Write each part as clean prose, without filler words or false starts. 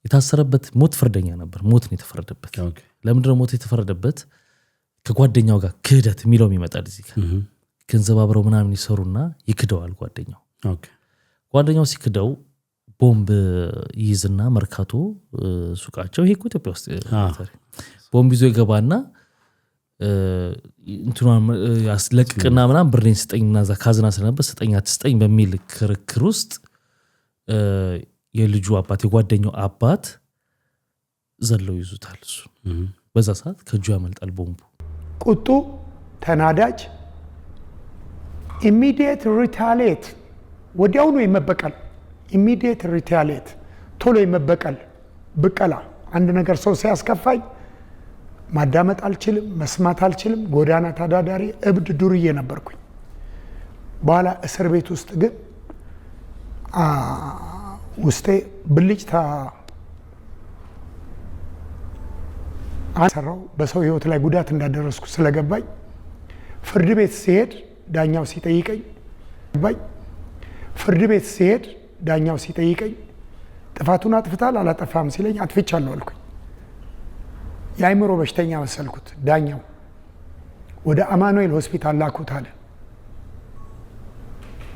የታሰረበት ሞት ፍርደኛ ነበር ሞት ነው የተፈረደበት ለምንድነው ሞት የተፈረደበት ከጓደኛው ጋር ክህደት የሚለው ይመጣል እዚህ ገንዘብ አብረው ምናምን ይሰሩና ይክደዋል ጓደኛው ሲክደው ቦምብ ይዝና መርካቶ ሱቃቸው ይሄ ኢትዮጵያ ውስጥ ቦምብ ይዞ ይገባና እንትኗን ያስለቅቅና ምናምን ብሬን ስጠኝና ካዝና ስለነበር ስጠኝ አትስጠኝ በሚል ክርክር ውስጥ የልጁ አባት የጓደኛው አባት ዘለው ይዙታል እሱ በዛ ሰዓት ከጁ ያመልጣል ቦምቡ ቁጡ ተናዳጅ ኢሚዲየት ሪታሊየት ወዲያው ነው የመበቀል ኢሚዲየት ሪታሊየት ቶሎ የመበቀል በቀላ አንድ ነገር ሰው ሲያስከፋኝ ማዳመጥ አልችልም መስማት አልችልም ጎዳና ተዳዳሪ እብድ ዱርዬ ነበርኩኝ በኋላ እስር ቤት ውስጥ ግን ውስጤ ብልጭታ አሰራው በሰው ህይወት ላይ ጉዳት እንዳደረስኩ ስለገባኝ ፍርድ ቤት ሲሄድ ዳኛው ሲጠይቀኝ ጥፋቱን አጥፍታል አላጠፋም ሲለኝ አጥፍቻለሁ አልኩኝ የአይምሮ በሽተኛ መሰልኩት ዳኛው ወደ አማኑኤል ሆስፒታል ላኩት አለ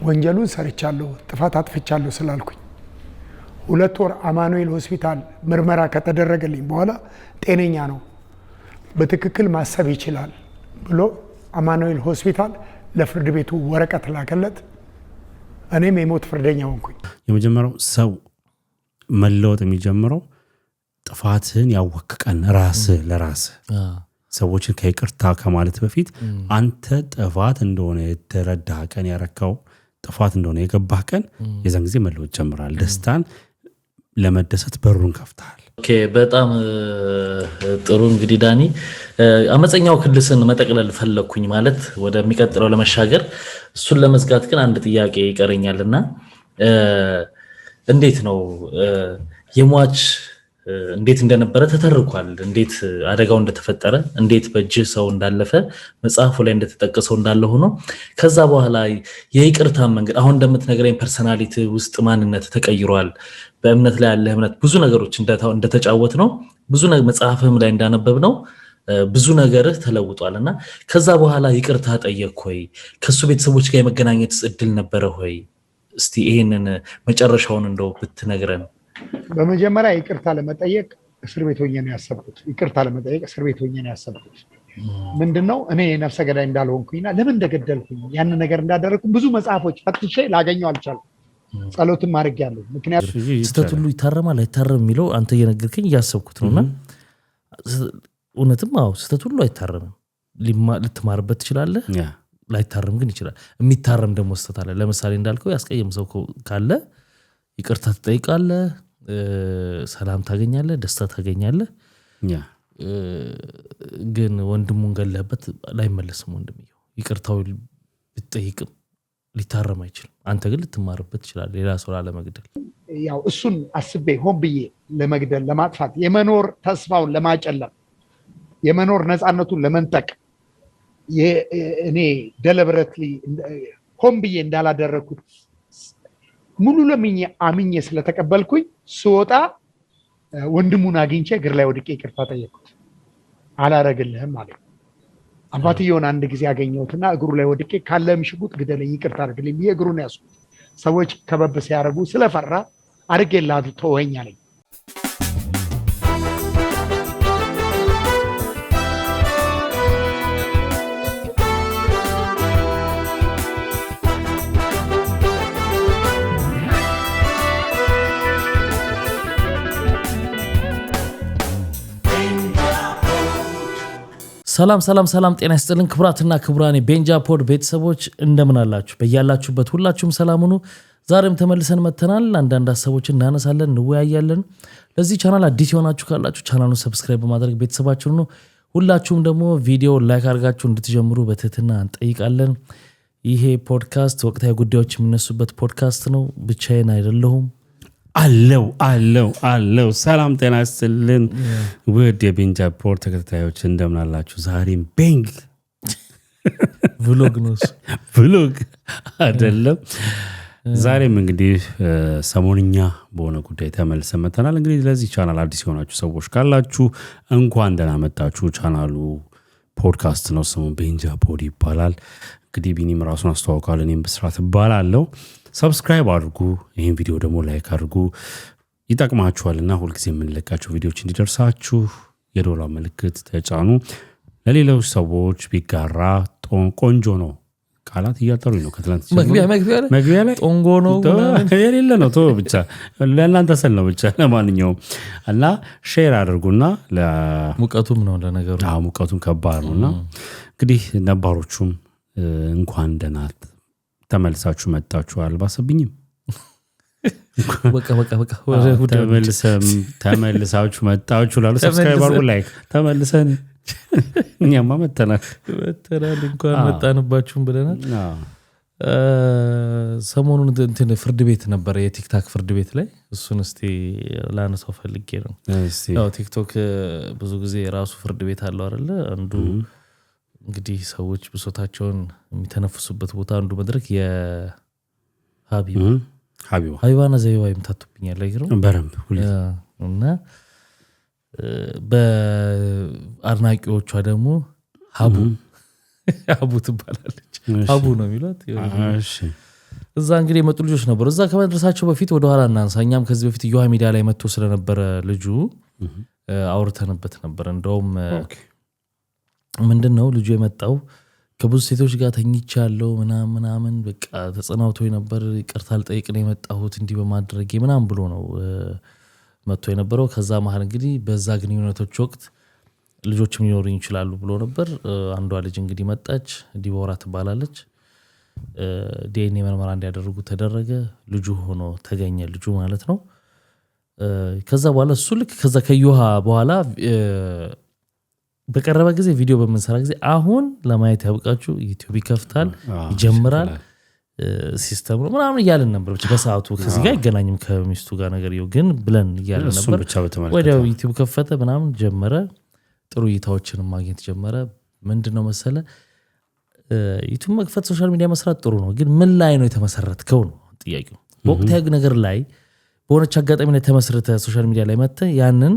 ወንጀሉን ሰርቻለሁ ጥፋት አጥፍቻለሁ ስላልኩኝ 2 ወር አማኑኤል ሆስፒታል ምርመራ ከተደረገልኝ በኋላ ጤነኛ ነው በትክክል ማሰብ ይችላል ብሎ አማኑኤል ሆስፒታል ለፍርድ ቤቱ ወረቀት ላከለት እኔም የሞት ፍርደኛ ሆንኩኝ የመጀመሪያው ሰው መለወጥ የሚጀምረው ጥፋትን ያወቅቀን ራስ ለራስ ሰዎችን ከይቅርታ ከማለት በፊት አንተ ጥፋት እንደሆነ የተረዳህ ቀን ያረካው ጥፋት እንደሆነ የገባህ ቀን የዛን ጊዜ መለወጥ ጀምራል ደስታን ለመደሰት በሩን ከፍታል ኦኬ በጣም ጥሩ እንግዲህ ዳኒ አመፀኛው ክልስን መጠቅለል ፈለኩኝ ማለት ወደሚቀጥለው ለመሻገር እሱን ለመዝጋት ግን አንድ ጥያቄ ይቀርኛልና እንዴት ነው የሟች እንዴት እንደነበረ ተተርኳል እንዴት አደጋው እንደተፈጠረ እንዴት በእጅ ሰው እንዳለፈ መጽሐፉ ላይ እንደተጠቀሰው እንዳለ ሆኖ ከዛ በኋላ የይቅርታ መንገድ አሁን እንደምትነግረኝ ፐርሰናሊቲ ውስጥ ማንነት ተቀይሯል በእምነት ላይ ያለ እምነት ብዙ ነገሮች እንደተጫወት ነው ብዙ መጽሐፍም ላይ እንዳነበብ ነው ብዙ ነገር ተለውጧልና ከዛ በኋላ ይቅርታ ጠየቅ ሆይ ከሱ ቤተሰቦች ጋር የመገናኘት እድል ነበረ ሆይ እስቲ ይሄንን መጨረሻውን እንደው ብትነግረን በመጀመሪያ ይቅርታ ለመጠየቅ እስር ቤት ሆኜ ነው ያሰብኩት ምንድነው እኔ ነፍሰ ገዳይ እንዳልሆንኩኝና ለምን እንደገደልኩኝ ያን ነገር እንዳደረኩ ብዙ መጽሐፎች ፈትሼ ላገኘው አልቻልኩም ጸሎትም አድርጌያለሁ ምክንያቱም ስተት ሁሉ ይታረማል አይታረም የሚለው አንተ እየነገርከኝ እያሰብኩት ነውና እውነትም ስተት ሁሉ አይታረምም ልትማርበት ትችላለህ ላይታረም ግን ይችላል የሚታረም ደግሞ ስተት አለ ለምሳሌ እንዳልከው ያስቀየም ሰው ካለ ይቅርታ ትጠይቃለህ ሰላም ታገኛለህ ደስታ ታገኛለህ ግን ወንድሙን ገለህበት ላይመለስም ወንድምየው ይቅርታው ብትጠይቅም ሊታረም አይችልም አንተ ግን ልትማርበት ይችላል ሌላ ሰው ለመግደል ያው እሱን አስቤ ሆን ብዬ ለመግደል ለማጥፋት የመኖር ተስፋውን ለማጨለም የመኖር ነፃነቱን ለመንጠቅ እኔ ደለብረትሊ ሆን ብዬ እንዳላደረኩት ሙሉ ለምኜ አምኜ ስለተቀበልኩኝ ስወጣ ወንድሙን አግኝቼ እግር ላይ ወድቄ ይቅርታ ጠየቅኩት አላረግልህም ማለት አባትየውን አንድ ጊዜ አገኘሁትና እግሩ ላይ ወድቄ ካለም ሽጉጥ ግደለኝ ይቅርታ አድርግልኝ ብዬ እግሩን ያስኩት ሰዎች ከበብ ሲያረጉ ስለፈራ አድርጌልሃለሁ ተወኝ አለኝ ሰላም ጤና ይስጥልን ክቡራትና ክቡራን ቤንጃ ፖድ ቤተሰቦች እንደምን አላችሁ በእያላችሁበት ሁላችሁም ሰላም ሁኑ ዛሬም ተመልሰን መተናል አንዳንድ ሐሳቦችን እናነሳለን እንወያያለን ለዚህ ቻናል አዲስ የሆናችሁ ካላችሁ ቻናሉን ሰብስክራይብ በማድረግ ቤተሰባችሁን ነው ሁላችሁም ደግሞ ቪዲዮ ላይክ አድርጋችሁ እንድትጀምሩ በትህትና እንጠይቃለን ይሄ ፖድካስት ወቅታዊ ጉዳዮች የሚነሱበት ፖድካስት ነው ብቻዬን አይደለሁም አለው ሰላም ጤና ይስጥልን ውድ የቤንጃ ፖድ ተከታታዮች እንደምን አላችሁ ዛሬም ቭሎግ ነው ቭሎግ አይደለም ዛሬም እንግዲህ ሰሞንኛ በሆነ ጉዳይ ተመልሰን መተናል። እንግዲህ ለዚህ ቻናል አዲስ የሆናችሁ ሰዎች ካላችሁ እንኳን ደህና መጣችሁ። ቻናሉ ፖድካስት ነው፣ ስሙ ቤንጃ ፖድ ይባላል። እንግዲህ ቢኒም ራሱን አስተዋውቃል፣ እኔም ብስራት እባላለሁ። ሰብስክራይብ አድርጉ፣ ይህን ቪዲዮ ደግሞ ላይክ አድርጉ፣ ይጠቅማችኋልና ሁልጊዜ የምንለቃቸው ቪዲዮዎች እንዲደርሳችሁ የዶላ ምልክት ተጫኑ። ለሌሎች ሰዎች ቢጋራ ቆንጆ ነው። ቃላት እያጠሩኝ ነው ከትላንት መግቢያ ላይ ጦንጎ ነው የሌለ ነው ቶ ብቻ ለእናንተ ሰል ነው ብቻ። ለማንኛውም እና ሼር አድርጉና ሙቀቱም ነው ለነገሩ ሙቀቱም ከባድ ነውና እንግዲህ ነባሮቹም እንኳን ደህና ተመልሳችሁ መጣችሁ። አልባሰብኝም በቃ ተመልሳችሁ መጣችሁ ላሉ ሰብስክራይብ አድርጉ፣ ላይክ ተመልሰን እኛማ መተናል እንኳን መጣንባችሁም ብለናል። ሰሞኑን እንትን ፍርድ ቤት ነበረ፣ የቲክታክ ፍርድ ቤት ላይ እሱን እስቲ ላነሳው ፈልጌ ነው። ያው ቲክቶክ ብዙ ጊዜ የራሱ ፍርድ ቤት አለው አይደለ? አንዱ እንግዲህ ሰዎች ብሶታቸውን የሚተነፍሱበት ቦታ አንዱ መድረክ ሀቢባና ዘይባ ይምታቱብኛል አይገርም በረምብ እና በአድናቂዎቿ ደግሞ ሀቡ ትባላለች። ሀቡ ነው የሚሏት። እዛ እንግዲህ የመጡ ልጆች ነበሩ። እዛ ከመድረሳቸው በፊት ወደኋላ እናንሳ። እኛም ከዚህ በፊት ዮሃ ሚዲያ ላይ መጥቶ ስለነበረ ልጁ አውርተንበት ነበር። እንደውም ምንድን ነው ልጁ የመጣው ከብዙ ሴቶች ጋር ተኝቻለሁ ምናምን በቃ ተጸናውቶ ነበር። ይቅርታ ልጠይቅ ነው የመጣሁት እንዲህ በማድረጌ ምናምን ብሎ ነው መጥቶ የነበረው። ከዛ መሀል እንግዲህ በዛ ግንኙነቶች ወቅት ልጆችም ሊኖሩኝ ይችላሉ ብሎ ነበር። አንዷ ልጅ እንግዲህ መጣች፣ ዲቦራ ትባላለች። ዲኤንኤ ምርመራ እንዲያደርጉ ተደረገ። ልጁ ሆኖ ተገኘ፣ ልጁ ማለት ነው። ከዛ በኋላ እሱ ልክ ከዛ ከዮሃ በኋላ በቀረበ ጊዜ ቪዲዮ በምንሰራ ጊዜ አሁን ለማየት ያብቃችሁ ዩቲዩብ ይከፍታል፣ ይጀምራል ሲስተም ነው ምናምን እያለን ነበር። በሰዓቱ ከዚህ ጋር አይገናኝም ከሚስቱ ጋር ነገር ይው ግን ብለን እያለን ነበር። ወዲያው ዩቲዩብ ከፈተ ምናምን ጀመረ፣ ጥሩ እይታዎችን ማግኘት ጀመረ። ምንድነው መሰለ ዩቲዩብ መክፈት ሶሻል ሚዲያ መስራት ጥሩ ነው፣ ግን ምን ላይ ነው የተመሰረተው ነው ጥያቄው። በወቅታዊ ነገር ላይ በሆነች አጋጣሚ ላይ ተመስርተ ሶሻል ሚዲያ ላይ መጥተ ያንን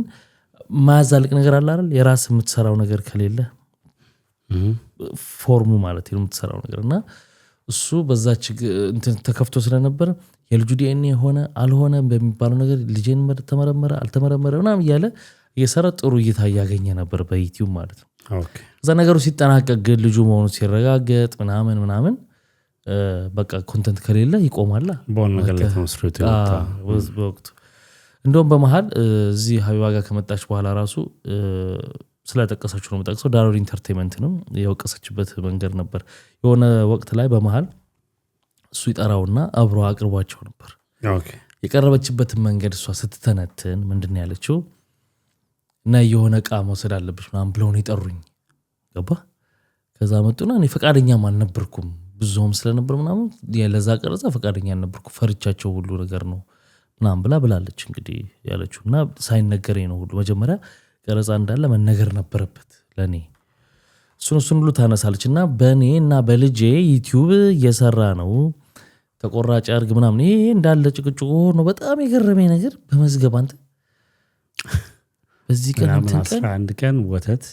ማዛልቅ ነገር አለ አይደል? የራስ የምትሰራው ነገር ከሌለ ፎርሙ ማለት ነው የምትሰራው ነገርና እሱ በዛች እንትን ተከፍቶ ስለነበር የልጁ ዲኤንኤ ሆነ አልሆነ በሚባለው ነገር ልጄን ተመረመረ አልተመረመረ ምናምን እያለ እየሰራ ጥሩ እይታ እያገኘ ነበር በዩቲዩብ ማለት ነው። እዛ ነገሩ ሲጠናቀቅ ግን ልጁ መሆኑ ሲረጋገጥ ምናምን በቃ ኮንተንት ከሌለ ይቆማል በሆነ ነገር ላይ ተመስርቶ ይወጣ በወቅቱ። እንደውም በመሃል እዚህ ሀቢባ ጋር ከመጣች በኋላ ራሱ ስለጠቀሰችው ነው የምጠቅሰው። ዳሮድ ኢንተርቴይንመንት ነው የወቀሰችበት መንገድ ነበር። የሆነ ወቅት ላይ በመሃል እሱ ይጠራውና አብሮ አቅርቧቸው ነበር። የቀረበችበትን መንገድ እሷ ስትተነትን ምንድን ያለችው እና የሆነ እቃ መውሰድ አለብሽ ምናምን ብለው ነው የጠሩኝ። ገባ? ከዛ መጡና እኔ ፈቃደኛም አልነበርኩም፣ ብዙም ስለነበር ምናምን ለዛ ቀረጻ ፈቃደኛ አልነበርኩም፣ ፈርቻቸው ሁሉ ነገር ነው ምናምን ብላለች እንግዲህ ያለችው። እና ሳይነገረኝ ነው ሁሉ መጀመሪያ ቀረጻ እንዳለ መነገር ነበረበት ለኔ። እሱን ሁሉ ታነሳለች እና በእኔ እና በልጄ ዩቲዩብ እየሰራ ነው ተቆራጭ አርግ ምናምን ይሄ እንዳለ ጭቅጭቁ ነው። በጣም የገረመኝ ነገር በመዝገብ አንተ በዚህ ቀን 11 ቀን ወተት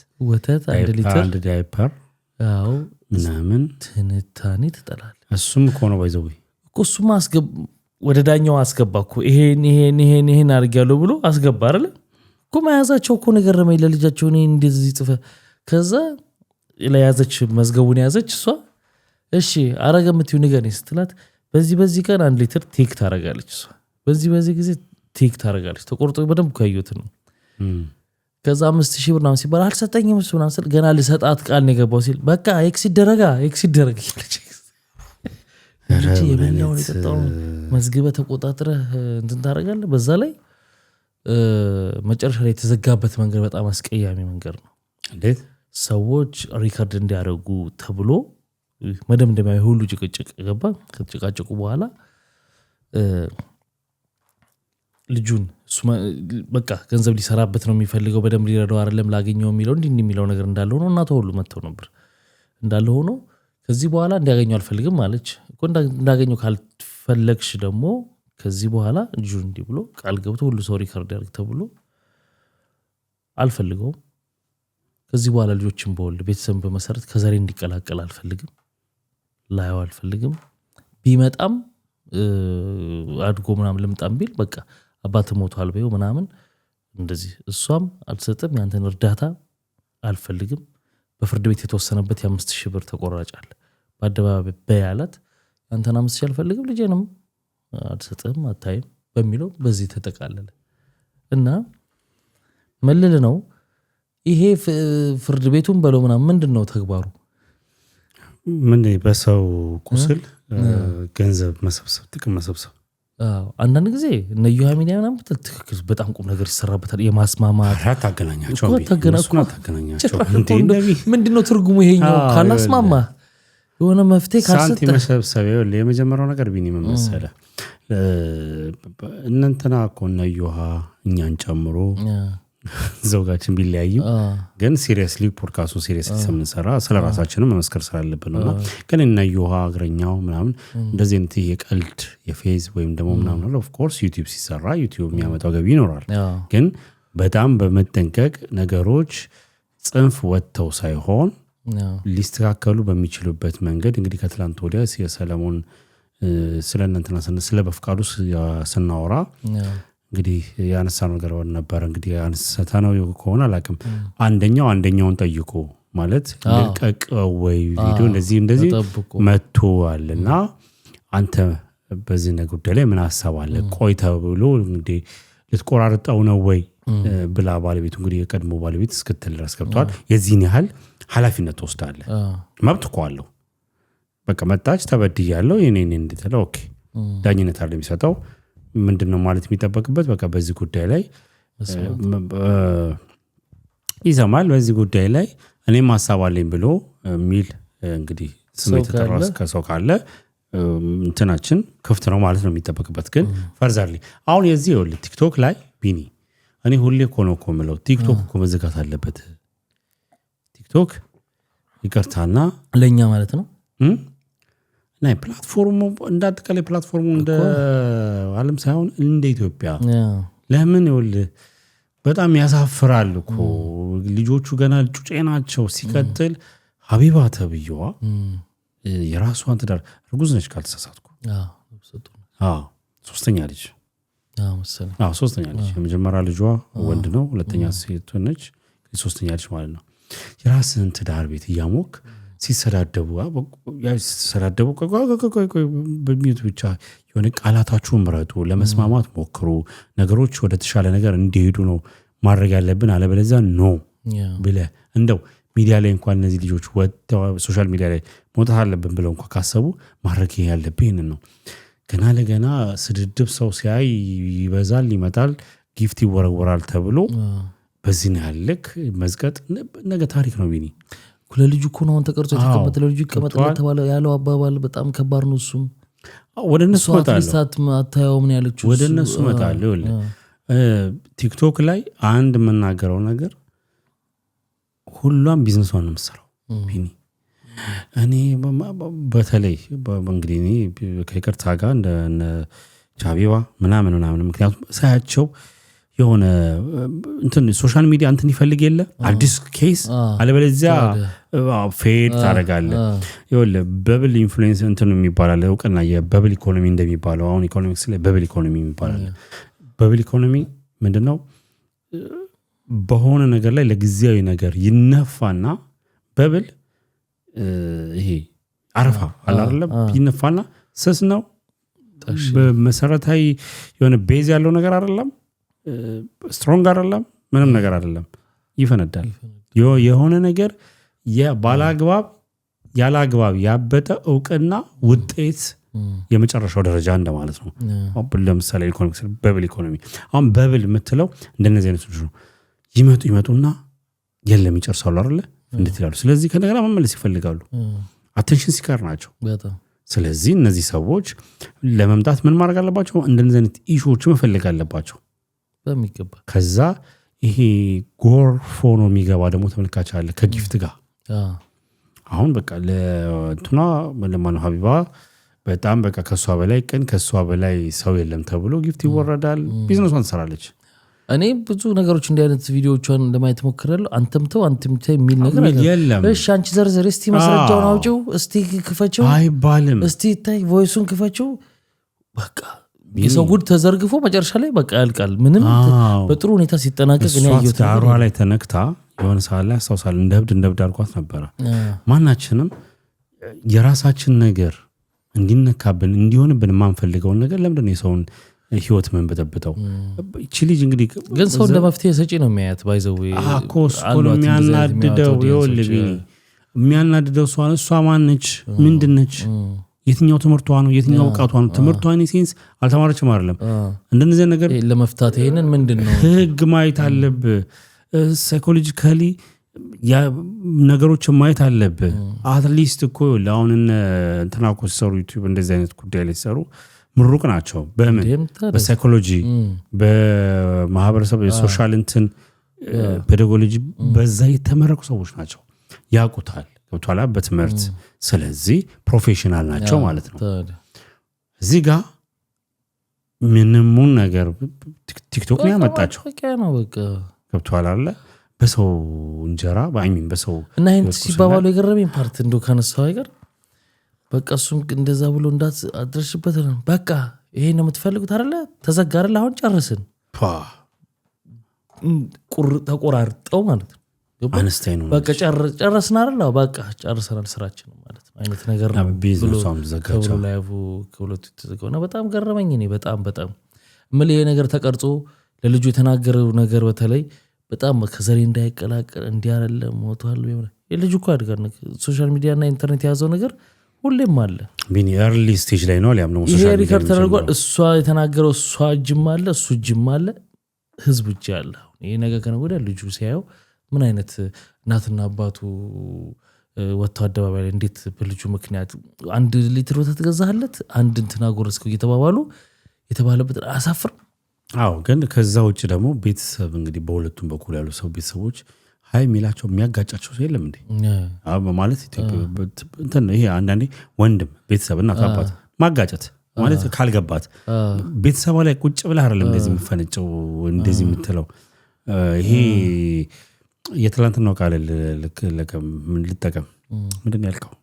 1 ሊትር አንድ ዳይፐር ምናምን ትንታኔ ትጠላል። እሱም እኮ ነው ባይዘው እኮ እሱማ ወደ ዳኛው አስገባ እኮ ይሄን አድርጊያለሁ ብሎ አስገባ አይደል እኮ። መያዛቸው እኮ ነገር ረመኝ ለልጃቸው እኔ እንደዚህ ጽፈ ከዛ ለያዘች መዝገቡን ያዘች እሷ። እሺ አረገ የምትይው ንገረኝ ስትላት በዚህ ቀን 1 ሊትር ቴክ ታረጋለች እሷ። በዚህ ጊዜ ቴክ ታረጋለች። ተቆርጦ በደንብ ካዩት ነው። ከዛ 5000 ብር ምናምን ሲባል አልሰጠኝም እሱ ምናምን ስል ገና ልሰጣት ቃል ነው የገባው ሲል በቃ ኤክስ ይደረግ ይለች እንጂ የበላው የጠጣው መዝግበ ተቆጣጥረህ እንትን ታረጋለህ። በዛ ላይ መጨረሻ ላይ የተዘጋበት መንገድ በጣም አስቀያሚ መንገድ ነው። እንዴት ሰዎች ሪከርድ እንዲያደርጉ ተብሎ መደምደሚያ ሁሉ ጭቅጭቅ ገባ። ከተጨቃጨቁ በኋላ ልጁን በቃ ገንዘብ ሊሰራበት ነው የሚፈልገው፣ በደንብ ሊረዳው አይደለም ላገኘው የሚለው እንዲህ የሚለው ነገር እንዳለ ሆኖ እናቷ ሁሉ መጥተው ነበር እንዳለ ሆኖ ከዚህ በኋላ እንዲያገኘው አልፈልግም አለች እኮ። እንዳገኘው ፈለግሽ ደግሞ ከዚህ በኋላ ልጁ እንዲህ ብሎ ቃል ገብቶ ሁሉ ሰው ሪከርድ ያርግ ተብሎ አልፈልገውም ከዚህ በኋላ ልጆችን በወልድ ቤተሰብ በመሰረት ከዛሬ እንዲቀላቀል አልፈልግም ላይው አልፈልግም ቢመጣም አድጎ ምናምን ልምጣም ቢል በቃ አባት ሞቷል በይው ምናምን እንደዚህ እሷም አልሰጠም ያንተን እርዳታ አልፈልግም በፍርድ ቤት የተወሰነበት የ5000 ብር ተቆራጭ አለ በአደባባይ በያላት ያንተን 5000 አልፈልግም ልጄንም አልሰጠም አታይም በሚለው በዚህ ተጠቃለለ እና መልል ነው ይሄ ፍርድ ቤቱን በለው ምናምን ምንድነው ተግባሩ ምን በሰው ቁስል ገንዘብ መሰብሰብ ጥቅም መሰብሰብ አንዳንድ ጊዜ እነ ዩሃሚና ምናምን ትክክል በጣም ቁም ነገር ይሰራበታል የማስማማት ታገናኛቸው ምንድነው ትርጉሙ ይሄኛው ካላስማማ የሆነ መፍትሄ ካልሰጠ ሳንቲ መሰብሰቢያው የመጀመሪያው ነገር ቢኒ መመሰለ እናንተና ኮነ ዩሃ እኛን ጨምሮ ዘውጋችን ቢለያዩ ግን ሲሪየስሊ ፖድካስቱ ሲሪየስሊ ሰምንሰራ ስለራሳችንም መመስከር ስላለብን ነው ግን እና ዩሃ አግረኛው ምናምን እንደዚህ እንት የቀልድ የፌዝ ወይም ደግሞ ምናምን ኦፍ ኮርስ ዩቲዩብ ሲሰራ ዩቲዩብ የሚያመጣው ገቢ ይኖራል ግን በጣም በመጠንቀቅ ነገሮች ጽንፍ ወጥተው ሳይሆን ሊስተካከሉ በሚችሉበት መንገድ እንግዲህ ከትላንት ወዲያ የሰለሞን ስለነንተና ስለ በፍቃዱ ስናወራ እንግዲህ ያነሳነው ነገር ነበር እንግዲህ አንሰታ ነው ከሆነ አላቅም አንደኛውን ጠይቆ ማለት ልቀቅ ወይ ቪዲዮ እንደዚህ መጥቷልና አንተ በዚህ ጉዳይ ላይ ምን ሐሳብ አለ ቆይታ ብሎ እንግዲህ ልትቆራርጠው ነው ወይ ብላ ባለቤቱ እንግዲህ የቀድሞ ባለቤት እስክትል ድረስ ገብቷል የዚህን ያህል ኃላፊነት ወስዳለ መብት ቆአለው በቃ መጣች ተበድያለሁ የኔን እንድትለው ኦኬ ዳኝነት አለ የሚሰጠው ምንድነው ማለት የሚጠበቅበት በቃ በዚህ ጉዳይ ላይ ይዘማል በዚህ ጉዳይ ላይ እኔም ሐሳብ አለኝ ብሎ ሚል እንግዲህ ስሜት ተራስ ከሰው ካለ እንትናችን ክፍት ነው ማለት ነው የሚጠበቅበት ግን ፈርዛርሊ አሁን የዚህ ይወል ቲክቶክ ላይ ቢኒ እኔ ሁሌ ኮኖኮ ምለው ቲክቶክ እኮ መዘጋት አለበት ቲክቶክ ይቀርታና ለኛ ማለት ነው ናይ ፕላትፎርሙ እንዳጠቃላይ ፕላትፎርሙ እንደ ዓለም ሳይሆን እንደ ኢትዮጵያ ለምን ይወል በጣም ያሳፍራል እኮ ልጆቹ ገና ጩጬ ናቸው ሲቀጥል ሀቢባ ተብየዋ የራሷን ትዳር እርጉዝ ነች ካልተሳሳትኩ ሶስተኛ ልጅ ሶስተኛ ልጅ የመጀመሪያ ልጇ ወንድ ነው ሁለተኛ ሴት ነች ሶስተኛ ልጅ ማለት ነው የራስን ትዳር ቤት ያሞክ ሲሰዳደቡ በሚዩት ብቻ የሆነ ቃላታችሁ ምረጡ ለመስማማት ሞክሩ ነገሮች ወደ ተሻለ ነገር እንዲሄዱ ነው ማድረግ ያለብን አለበለዚያ ኖ ብለ እንደው ሚዲያ ላይ እንኳን እነዚህ ልጆች ወጥተው ሶሻል ሚዲያ ላይ መውጣት አለብን ብለው እንኳን ካሰቡ ማድረግ ያለብን ነው ገና ለገና ስድድብ ሰው ሲያይ ይበዛል ይመጣል ጊፍት ይወረወራል ተብሎ በዚህ ነው ያለክ መዝቀጥ ነገ ታሪክ ነው ቢኒ ለልጁ እኮ ነው ተቀርጾ የተቀመጠ ለልጁ ይቀመጣል ተባለ ያለው አባባል በጣም ከባድ ነው እሱም ወደ እነሱ መጣለው አታየው ምን ያለችው ወደ እነሱ መጣለው ቲክቶክ ላይ አንድ መናገረው ነገር ሁሉም ቢዝነስ ነው መስራው ቢኒ እኔ በተለይ በእንግዲህ እኔ ከይቅርታ ጋር እንደ ቻቢዋ ምናምን ምክንያቱም ሳያቸው የሆነ እንትን ሶሻል ሚዲያ እንትን ይፈልግ የለ አዲስ ኬስ አለበለዚያ ፌድ ታረጋለ ይወለ በብል ኢንፍሉዌንስ እንትን የሚባላል እውቀና የበብል ኢኮኖሚ እንደሚባለው አሁን ኢኮኖሚክስ ላይ በብል ኢኮኖሚ የሚባላል በብል ኢኮኖሚ ምንድነው በሆነ ነገር ላይ ለጊዜያዊ ነገር ይነፋና በብል ይሄ አረፋ አይደለም ይነፋና ስስ ነው በመሰረታዊ የሆነ ቤዝ ያለው ነገር አይደለም ስትሮንግ አይደለም ምንም ነገር አይደለም ይፈነዳል የሆነ ነገር የባላግባብ ያላግባብ ያበጠ እውቅና ውጤት የመጨረሻው ደረጃ እንደማለት ነው አሁን ለምሳሌ ኢኮኖሚክስ በብል ኢኮኖሚ አሁን በብል የምትለው እንደነዚህ አይነቶች ነው ይመጡና የለም ይጨርሳሉ አይደል እንዴት ይላሉ ስለዚህ ከነገራ መመለስ ይፈልጋሉ አቴንሽን ሲከር ናቸው በጣም ስለዚህ እነዚህ ሰዎች ለመምጣት ምን ማድረግ አለባቸው እንደነዚህ አይነት ኢሹዎች መፈለግ አለባቸው በሚገባ ከዛ ይሄ ጎርፎኖ የሚገባ ደግሞ ተመልካች አለ ከጊፍት ጋር አሁን በቃ ለእንትና ለማኑ ሀቢባ በጣም በቃ ከሷ በላይ ቀን ከሷ በላይ ሰው የለም ተብሎ ጊፍት ይወረዳል። ቢዝነሷን ትሰራለች። እኔ ብዙ ነገሮች እንዲህ አይነት ቪዲዮዎቿን ለማየት ሞክራለሁ። አንተም ተው የሚል ነገር የለም። እሺ አንቺ ዘርዘር እስቲ ማስረጃውን አውጪው እስቲ ክፈችው አይባልም። እስቲ ታይ ቮይሱን ክፈችው። በቃ የሰው ጉድ ተዘርግፎ መጨረሻ ላይ በቃ ያልቃል። ምንም በጥሩ ሁኔታ ሲጠናቀቅ እኔ ያየሁት ዳሯ ላይ ተነክታ የሆነ ሰዓት ላይ አስታውሳለሁ። እንደ እብድ አልኳት ነበረ። ማናችንም የራሳችን ነገር እንዲነካብን እንዲሆንብን የማንፈልገውን ነገር ለምንድን ነው የሰውን ህይወት ምን በጠብጠው? እቺ ልጅ እንግዲህ ግን ሰው እንደ መፍትሄ ሰጪ ነው የሚያያት ባይዘው አኮስ የሚያናድደው የሚያናድደው እሷ ማነች? ምንድነች? የትኛው ትምህርቷ ነው? የትኛው ዕውቀቷ ነው? ትምህርቷን ሴንስ አልተማረችም አይደለም። እንደነዚህ ነገር ለመፍታት ይሄንን ምንድነው ህግ ማየት አለብህ። ሳይኮሎጂካሊ ነገሮችን ማየት አለብህ። አትሊስት እኮ አሁን እንትና እኮ ሲሰሩ ዩቲዩብ እንደዚህ አይነት ጉዳይ ላይ ሲሰሩ ምሩቅ ናቸው። በምን በሳይኮሎጂ በማህበረሰብ የሶሻል እንትን ፔዳጎጂ በዛ የተመረቁ ሰዎች ናቸው። ያውቁታል ገብቷላ በትምህርት ስለዚህ ፕሮፌሽናል ናቸው ማለት ነው። እዚህ ጋር ምንም ነገር ቲክቶክ ነው ያመጣቸው ገብቷላ አለ በሰው እንጀራ ባይሚን በሰው እና ይሄን ሲባባሉ የገረመኝ ፓርት እንደው ካነሳው አይቀር በቃ እሱም እንደዛ ብሎ እንዳትደርሽበት ነው። በቃ ይሄን ነው የምትፈልጉት አይደለ? ተዘጋ አይደለ? አሁን ጨርስን ተቆራርጠው ማለት ነው። አንስታይን ነው በቃ ጨረስን አይደለ? በቃ ጨርሰናል ስራችን ማለት ነው አይነት ነገር ነው። ቢዝነሷም ዘጋቸው ላይቭ ከሁለቱ ተዘጋውና በጣም ገረመኝ። እኔ በጣም ምን ይሄ ነገር ተቀርጾ ለልጁ የተናገረው ነገር በተለይ በጣም ከዘሬ እንዳይቀላቀል እንዲያረለ ሞቷል ይሆናል። የልጁ እኮ አድጋር ሶሻል ሚዲያ እና ኢንተርኔት ያዘው ነገር ሁሌም አለ። ቢኒ ኤርሊ ስቴጅ ላይ ነው ያለው ሶሻል ሚዲያ ሪከርድ ተደርጓል። እሷ የተናገረው እሷ እጅም አለ እሱ እጅም አለ ህዝብ እጅ አለ። ይሄ ነገር ከነገ ወዲያ ልጁ ሲያየው ምን አይነት እናትና አባቱ ወጥተው አደባባይ ላይ እንዴት በልጁ ምክንያት 1 ሊትር ወተት ገዛህለት አንድ እንትና ጎረስከው እየተባባሉ የተባለበት አሳፍር። አዎ ግን ከዛ ውጭ ደግሞ ቤተሰብ እንግዲህ በሁለቱም በኩል ያሉ ሰው ቤተሰቦች ሃይ ሚላቸው የሚያጋጫቸው ሰው የለም እንዴ? አዎ ማለት ኢትዮጵያ እንትን ይሄ አንዳንዴ ወንድም ቤተሰብ እናት አባት ማጋጨት ማለት ካልገባት ቤተሰቧ ላይ ቁጭ ብለህ አይደለም እንደዚህ የምፈነጨው እንደዚህ የምትለው ይሄ የትላንትናው ቃል ምን ልጠቀም ምንድን ያልከው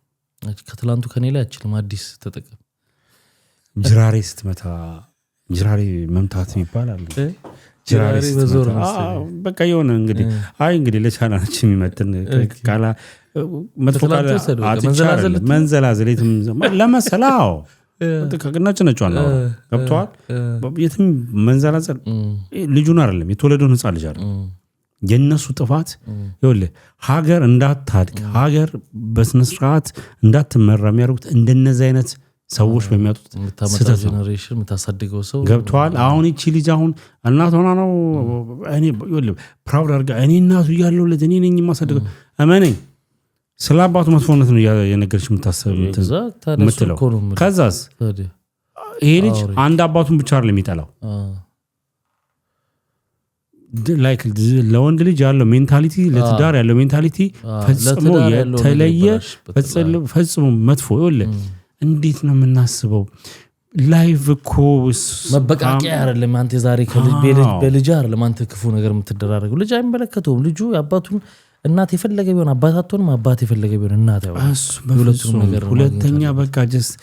ከትላንቱ ከኔ ላይ አችልም አዲስ ተጠቀም ጅራሬ ስትመታ ጅራሬ መምታት ይባላል። ጅራሬ በዞር ነው በቃ የሆነ እንግዲህ እንግዲህ ለቻናላችን የሚመጥን ቃላ መጥፎ ቃል መንዘላዘል ለመሰላው ከቅናጭ ነጫው ነው ገብቷል። የትም መንዘላዘል ልጁን አይደለም የተወለደውን ህፃን ልጅ አይደለም የነሱ ጥፋት ይኸውልህ ሀገር እንዳታድግ ሀገር በስነ ስርዓት እንዳትመራ የሚያደርጉት እንደነዚህ አይነት ሰዎች በሚያጡት ስህተት ጀነሬሽን የምታሳድገው ሰው ገብቷል። አሁን እቺ ልጅ አሁን እናት ሆና ነው እኔ ይኸውልህ ፕራውድ አድርጋ እኔ እናቱ እያለሁለት እኔ ነኝ የማሳድገው እመነኝ ስለ አባቱ መጥፎነት ነው የነገርሽ የምትለው። ከዛስ ይሄ ልጅ አንድ አባቱን ብቻ አይደለም የሚጠላው ላይክ ለወንድ ልጅ ያለው ሜንታሊቲ ለትዳር ያለው ሜንታሊቲ ፈጽሞ የተለየ ፈጽሞ መጥፎ ይኸውልህ እንዴት ነው የምናስበው? ላይቭ እኮ መበቃቂያ አይደለም። አንተ ዛሬ በልጅ አይደለም አንተ ክፉ ነገር የምትደራረገው። ልጅ አይመለከተውም። ልጁ አባቱን እናት የፈለገ ቢሆን አባታቸውንም አባት የፈለገ ቢሆን እናት ያው ሁለተኛ በቃ ጀስት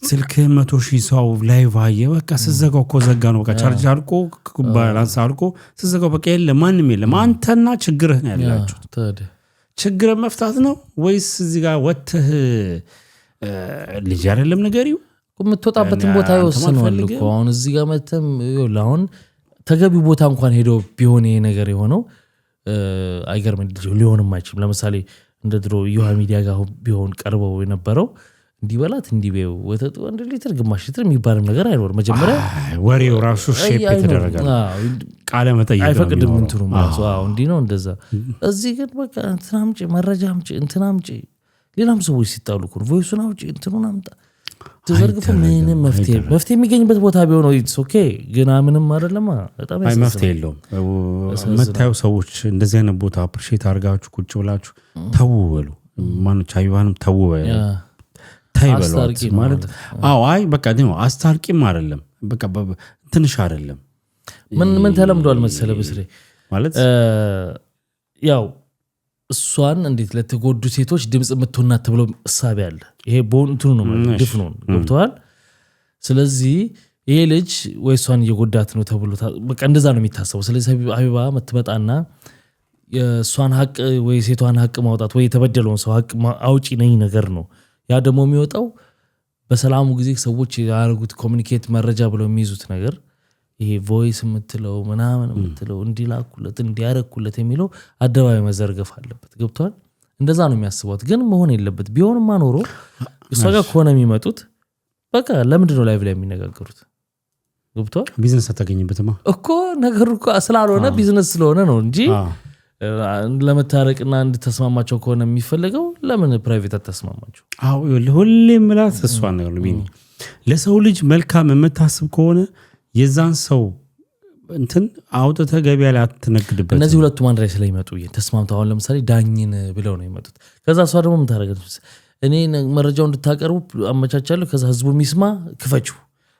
ስልክ 100,000 ሰው ላይቭ አየ በቃ ስዘጋው እኮ ዘጋ ነው በቃ ቻርጅ አልቆ ባላንስ አልቆ ስዘጋው በቃ የለም ማንም የለም። አንተና ችግርህ ነው ያላችሁ። ችግርን መፍታት ነው ወይስ እዚህ ጋር ወጥተህ ልጅ አይደለም ነገሪው የምትወጣበትን ቦታ ይወስናል እኮ። አሁን እዚህ ጋር መተም አሁን ተገቢ ቦታ እንኳን ሄዶ ቢሆን ይሄ ነገር የሆነው አይገርም ሊሆንም አይችልም። ለምሳሌ እንደ ድሮ ዩሃ ሚዲያ ጋር ቢሆን ቀርበው የነበረው እንዲበላት እንዲበው ወተቱ 1 ሊትር ግማሽ ሊትር የሚባል ነገር አይኖርም። መጀመሪያ ወሬው ራሱ ሼፕ የተደረጋል ቃለ መጠይቅ አይፈቅድም እንትኑ ማለት ነው እንዲ ነው እንደዛ። እዚህ ግን በቃ እንትናምጪ መረጃ አምጪ እንትናምጪ ሌላም ሰዎች ሲጣሉ እኮ ቮይሱን አውጪ እንትኑን አምጣ ተዘርግፎ ምንም መፍትሄ የሚገኝበት ቦታ ቢሆን ኢትስ ኦኬ። ግን ምንም አይደለም በጣም መፍትሄ የለውም። መታዩ ሰዎች እንደዚህ አይነት ቦታ አፕሪሺየት አድርጋችሁ ቁጭ ብላችሁ ተውበሉ ማንቻ ይባንም ተውበሉ ተይ በሏት ማለት አይ በቃ ነው አስታርቂም አይደለም በቃ ትንሽ አይደለም ምን ተለምዷል መሰለ ብስሬ ማለት ያው እሷን እንዴት ለተጎዱ ሴቶች ድምጽ የምትሆናት ተብሎ እሳቤ አለ ይሄ ቦንቱ ነው ማለት ድፍኖ ገብቷል ስለዚህ ይሄ ልጅ ወይ እሷን እየጎዳት ነው ተብሎ በቃ እንደዛ ነው የሚታሰበው ስለዚህ ሀቢባ መትመጣና የሷን ሀቅ ወይ ሴቷን ሀቅ ማውጣት ወይ የተበደለውን ሰው ሀቅ አውጪ ነኝ ነገር ነው ያ ደግሞ የሚወጣው በሰላሙ ጊዜ ሰዎች ያርጉት ኮሙኒኬት መረጃ ብለው የሚይዙት ነገር ይሄ ቮይስ የምትለው ምናምን የምትለው እንዲላኩለት እንዲያረኩለት የሚለው አደባባይ መዘርገፍ አለበት ገብቷል እንደዛ ነው የሚያስቡት ግን መሆን የለበት ቢሆንማ ኖሮ እሷ ጋር ኮነ የሚመጡት በቃ ለምንድን ነው ላይቭ ላይ የሚነጋገሩት ገብቷል ቢዝነስ አታገኝበትማ እኮ ነገሩ እኮ ስላልሆነ ቢዝነስ ስለሆነ ነው እንጂ ለመታረቅና እንድትስማማቸው ከሆነ የሚፈልገው ለምን ፕራይቬት አትስማማቸው አው ሁሌ ምላት እሷን ነው ቢኒ ለሰው ልጅ መልካም የምታስብ ከሆነ የዛን ሰው እንትን አውጥተ ገበያ ላይ አትነግድበት እነዚህ ሁለቱ ማን ላይ ስለሚመጡ ተስማምተው አሁን ለምሳሌ ዳኝን ብለው ነው የሚመጡት ከዛ እሷ ደግሞ ምን ታረጋለች እኔ መረጃውን እንድታቀርቡ አመቻቻለሁ ከዛ ህዝቡ የሚስማ ክፈችው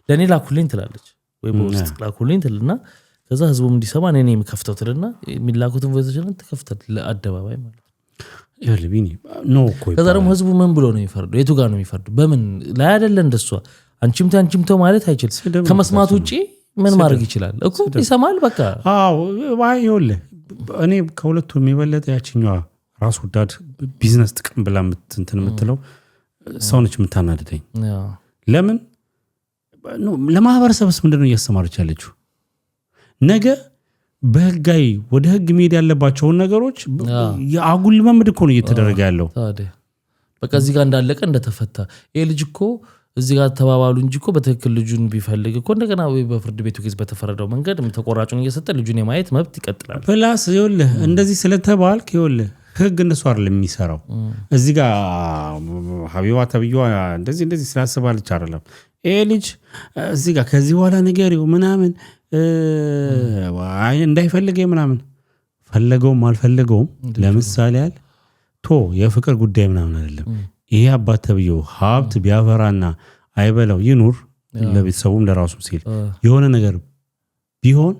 ለኔ ላኩልኝ ትላለች ወይ በውስጥ ላኩልኝ ትልና ከዛ ህዝቡ እንዲሰማ እኔ የምከፍተው ትልና የሚላኩትን ቮይሶችን ተከፍተል ለአደባባይ ማለት ይልቢኒ ኖ ኮይ ከዛ ደግሞ ህዝቡ ምን ብሎ ነው የሚፈርደው የቱ ጋር ነው የሚፈርደው በምን ላይ አይደለ እንደሷ አንቺምተው ማለት አይችልም ከመስማት ውጪ ምን ማድረግ ይችላል እኮ ይሰማል በቃ አዎ ዋይ ይወለ እኔ ከሁለቱ የሚበለጥ ያቺኛዋ ራስ ወዳድ ቢዝነስ ጥቅም ብላ እንትን የምትለው ሰው ነች የምታናድደኝ ለምን ለማህበረሰብስ ምንድነው እያስተማረች ያለችው ነገ በህጋይ ወደ ህግ መሄድ ያለባቸውን ነገሮች የአጉል መምድ እኮ ነው እየተደረገ ያለው ታዲያ በቃ እዚህ ጋር እንዳለቀ እንደተፈታ ይሄ ልጅ እኮ እዚህ ጋር ተባባሉ እንጂ እኮ በትክክል ልጁን ቢፈልግ እኮ እንደገና ወይ በፍርድ ቤቱ ኬዝ በተፈረደው መንገድ ተቆራጩን እየሰጠ ልጁን የማየት መብት ይቀጥላል ፕላስ ይኸውልህ እንደዚህ ስለተባልክ ይኸውልህ ህግ እንደሱ አይደለም የሚሰራው እዚህ ጋር ሀቢባ ተብዩዋ እንደዚህ ስላስባለች አይደለም ይሄ ልጅ እዚህ ጋር ከዚህ በኋላ ንገሪው ምናምን እንዳይፈልግ ምናምን ፈለገውም አልፈለገውም ለምሳሌ ያል የፍቅር ጉዳይ ምናምን አይደለም ይሄ አባት ተብዩ ሀብት ቢያፈራና አይበለው ይኑር ለቤተሰቡም ለራሱም ሲል የሆነ ነገር ቢሆን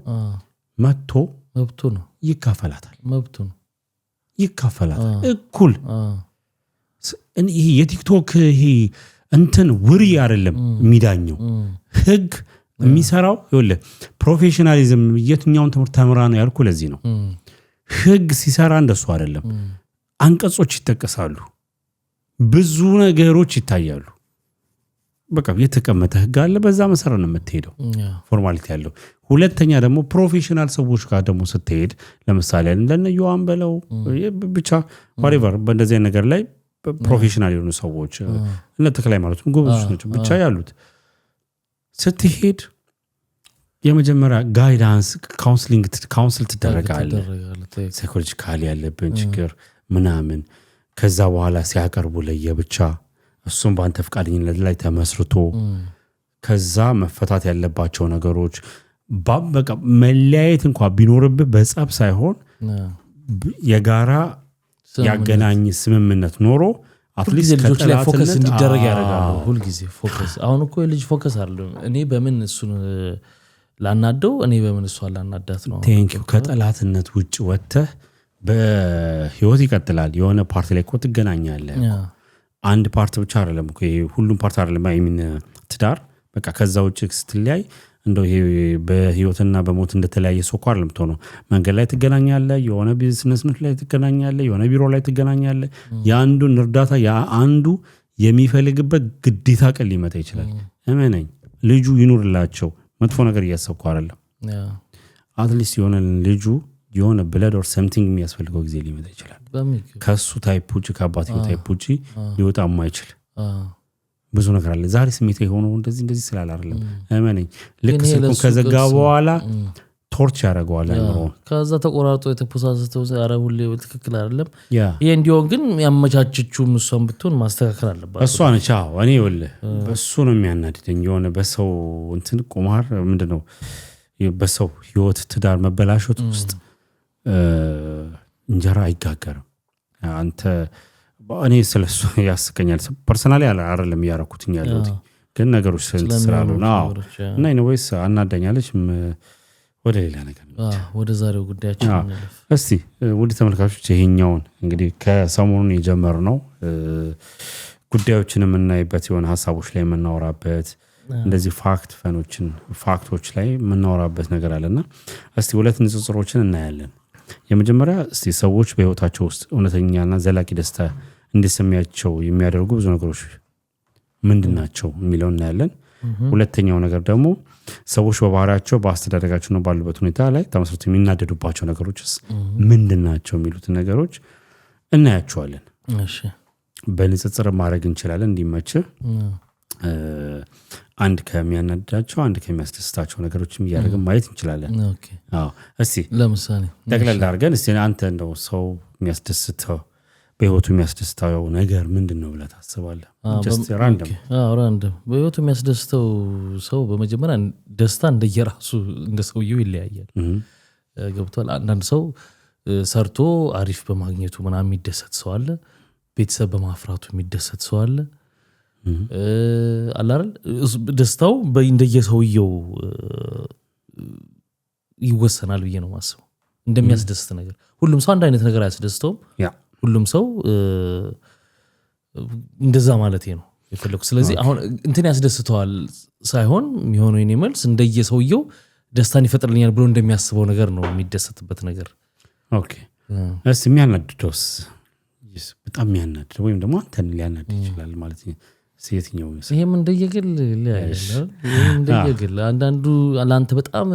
መጥቶ መብቱ ነው ይካፈላታል መብቱ ነው ይካፈላታል እኩል ይሄ የቲክቶክ ይሄ እንትን ውሪ አይደለም የሚዳኘው ህግ የሚሰራው ይኸውልህ ፕሮፌሽናሊዝም የትኛውን ትምህርት ተምራ ነው ያልኩ ለዚህ ነው ህግ ሲሰራ እንደሱ አይደለም አንቀጾች ይተከሳሉ ብዙ ነገሮች ይታያሉ በቃ የተቀመጠ ህግ አለ በዛ መሰረት ነው የምትሄደው ፎርማሊቲ ያለው ሁለተኛ ደግሞ ፕሮፌሽናል ሰዎች ጋር ደግሞ ስትሄድ ለምሳሌ እንደነ ዮሐን በለው ብቻ whatever በእንደዚህ ነገር ላይ ፕሮፌሽናል የሆኑ ሰዎች ለተከላይ ማለት ነው ጎበዞች ናቸው ብቻ ያሉት ስትሄድ የመጀመሪያ ጋይዳንስ ካውንስል ትደረጋለህ ሳይኮሎጂካሊ ያለብን ችግር ምናምን ከዛ በኋላ ሲያቀርቡ ለየብቻ እሱም በአንተ ፍቃደኝነት ላይ ተመስርቶ ከዛ መፈታት ያለባቸው ነገሮች በቃ መለያየት እንኳን ቢኖርብህ በጸብ ሳይሆን የጋራ ያገናኝ ስምምነት ኖሮ አትሊስት ልጆች ላይ ፎከስ እንዲደረግ ያደርጋሉ ሁሉ ጊዜ ፎከስ አሁን እኮ ልጅ ፎከስ አይደለም እኔ በምን እሱን ላናደው እኔ በምን እሷ ላናዳት ነው ቴንኪው ከጠላትነት ውጭ ወጥተህ በህይወት ይቀጥላል የሆነ ፓርቲ ላይ እኮ ትገናኛለህ አንድ ፓርት ብቻ አይደለም እኮ ሁሉም ፓርት አይደለም አይሚን ትዳር በቃ ከዛ ውጭ ስትለያይ እንደው ይሄ በህይወትና በሞት እንደተለያየ ሰው ቋር ለምትሆነው መንገድ ላይ ትገናኛለህ የሆነ ቢዝነስ ላይ ትገናኛለህ የሆነ ቢሮ ላይ ትገናኛለህ ያንዱን እርዳታ ያንዱ የሚፈልግበት ግዴታ ቀን ሊመጣ ይችላል እመነኝ ልጁ ይኑርላቸው መጥፎ ነገር እያሰብኩ አይደለም አትሊስት የሆነ ልጁ የሆነ ብለድ ኦር ሰምቲንግ የሚያስፈልገው ጊዜ ሊመጣ ይችላል ከሱ ታይፕ ውጪ ከአባትየው ታይፕ ውጪ ሊወጣ የማይችል ብዙ ነገር አለ ዛሬ ስሜት የሆነው እንደዚህ ስላል አይደለም እመነኝ ልክ ስልኩን ከዘጋ በኋላ ቶርች ያደርገዋል አይኖር ከዛ ተቆራርጦ የተፖሳሰተው ያረሁል ትክክል አይደለም ይሄ እንዲሆን ግን ያመቻችቹም እሷን ብትሆን ማስተካከል አለባት እሷ ነች እኔ ይኸውልህ በሱ ነው የሚያናድደኝ የሆነ በሰው እንትን ቁማር ምንድነው በሰው ህይወት ትዳር መበላሸት ውስጥ እንጀራ አይጋገርም አንተ እኔ ስለሱ ያስቀኛል ፐርሰናሊ አይደለም ያረኩትኝ ያለሁት ግን ነገሮች ስላሉ ነው እና ኢንዌይስ አናዳኛለች ወደ ሌላ ነገር ወደ ዛሬው ጉዳያችን እንለፍ እስቲ ውድ ተመልካቾች ይሄኛውን እንግዲህ ከሰሞኑን የጀመርነው ጉዳዮችን የምናይበት የሆነ ሐሳቦች ላይ የምናወራበት እንደዚህ ፋክቶች ላይ የምናወራበት ነገር አለና እስቲ ሁለት ንጽጽሮችን እናያለን የመጀመሪያ እስቲ ሰዎች በህይወታቸው ውስጥ እውነተኛና ዘላቂ ደስታ እንዲሰማያቸው የሚያደርጉ ብዙ ነገሮች ምንድናቸው የሚለው እናያለን ሁለተኛው ነገር ደግሞ ሰዎች በባህሪያቸው በአስተዳደጋቸው ነው ባሉበት ሁኔታ ላይ ተመስርተው የሚናደዱባቸው ነገሮችስ ምንድናቸው የሚሉት ነገሮች እናያቸዋለን እሺ በንጽጽር ማድረግ እንችላለን እንዲመች አንድ ከሚያናድዳቸው አንድ ከሚያስደስታቸው ነገሮችም ያደርገን ማየት እንችላለን ኦኬ አዎ እስቲ ለምሳሌ ተግላል አድርገን እስቲ አንተ እንደው ሰው የሚያስደስተው በህይወቱ የሚያስደስተው ነገር ምንድነው ብለህ ታስባለህ just random random በህይወቱ የሚያስደስተው ሰው በመጀመሪያ ደስታ እንደየራሱ እንደ ሰውየው ይለያያል ገብቷል አንዳንድ ሰው ሰርቶ አሪፍ በማግኘቱ ምናምን የሚደሰት ሰው አለ ቤተሰብ በማፍራቱ የሚደሰት ሰው አለ አላል ደስታው እንደየሰውየው ይወሰናል ብዬ ነው ማስበው እንደሚያስደስት ነገር ሁሉም ሰው አንድ አይነት ነገር አያስደስተውም ሁሉም ሰው እንደዛ ማለት ነው የፈለኩ ስለዚህ አሁን እንትን ያስደስተዋል ሳይሆን የሚሆነው የኔ መልስ እንደየሰውየው ደስታን ይፈጥርልኛል ብሎ እንደሚያስበው ነገር ነው የሚደሰትበት ነገር ኦኬ እሺ የሚያናድደውስ በጣም የሚያናድድ ወይም ደግሞ አንተን ሊያናድድ ይችላል ማለት ነው የትኛው ይሄም እንደየግል ሊያያል ይሄም እንደየግል አንዳንዱ ለአንተ በጣም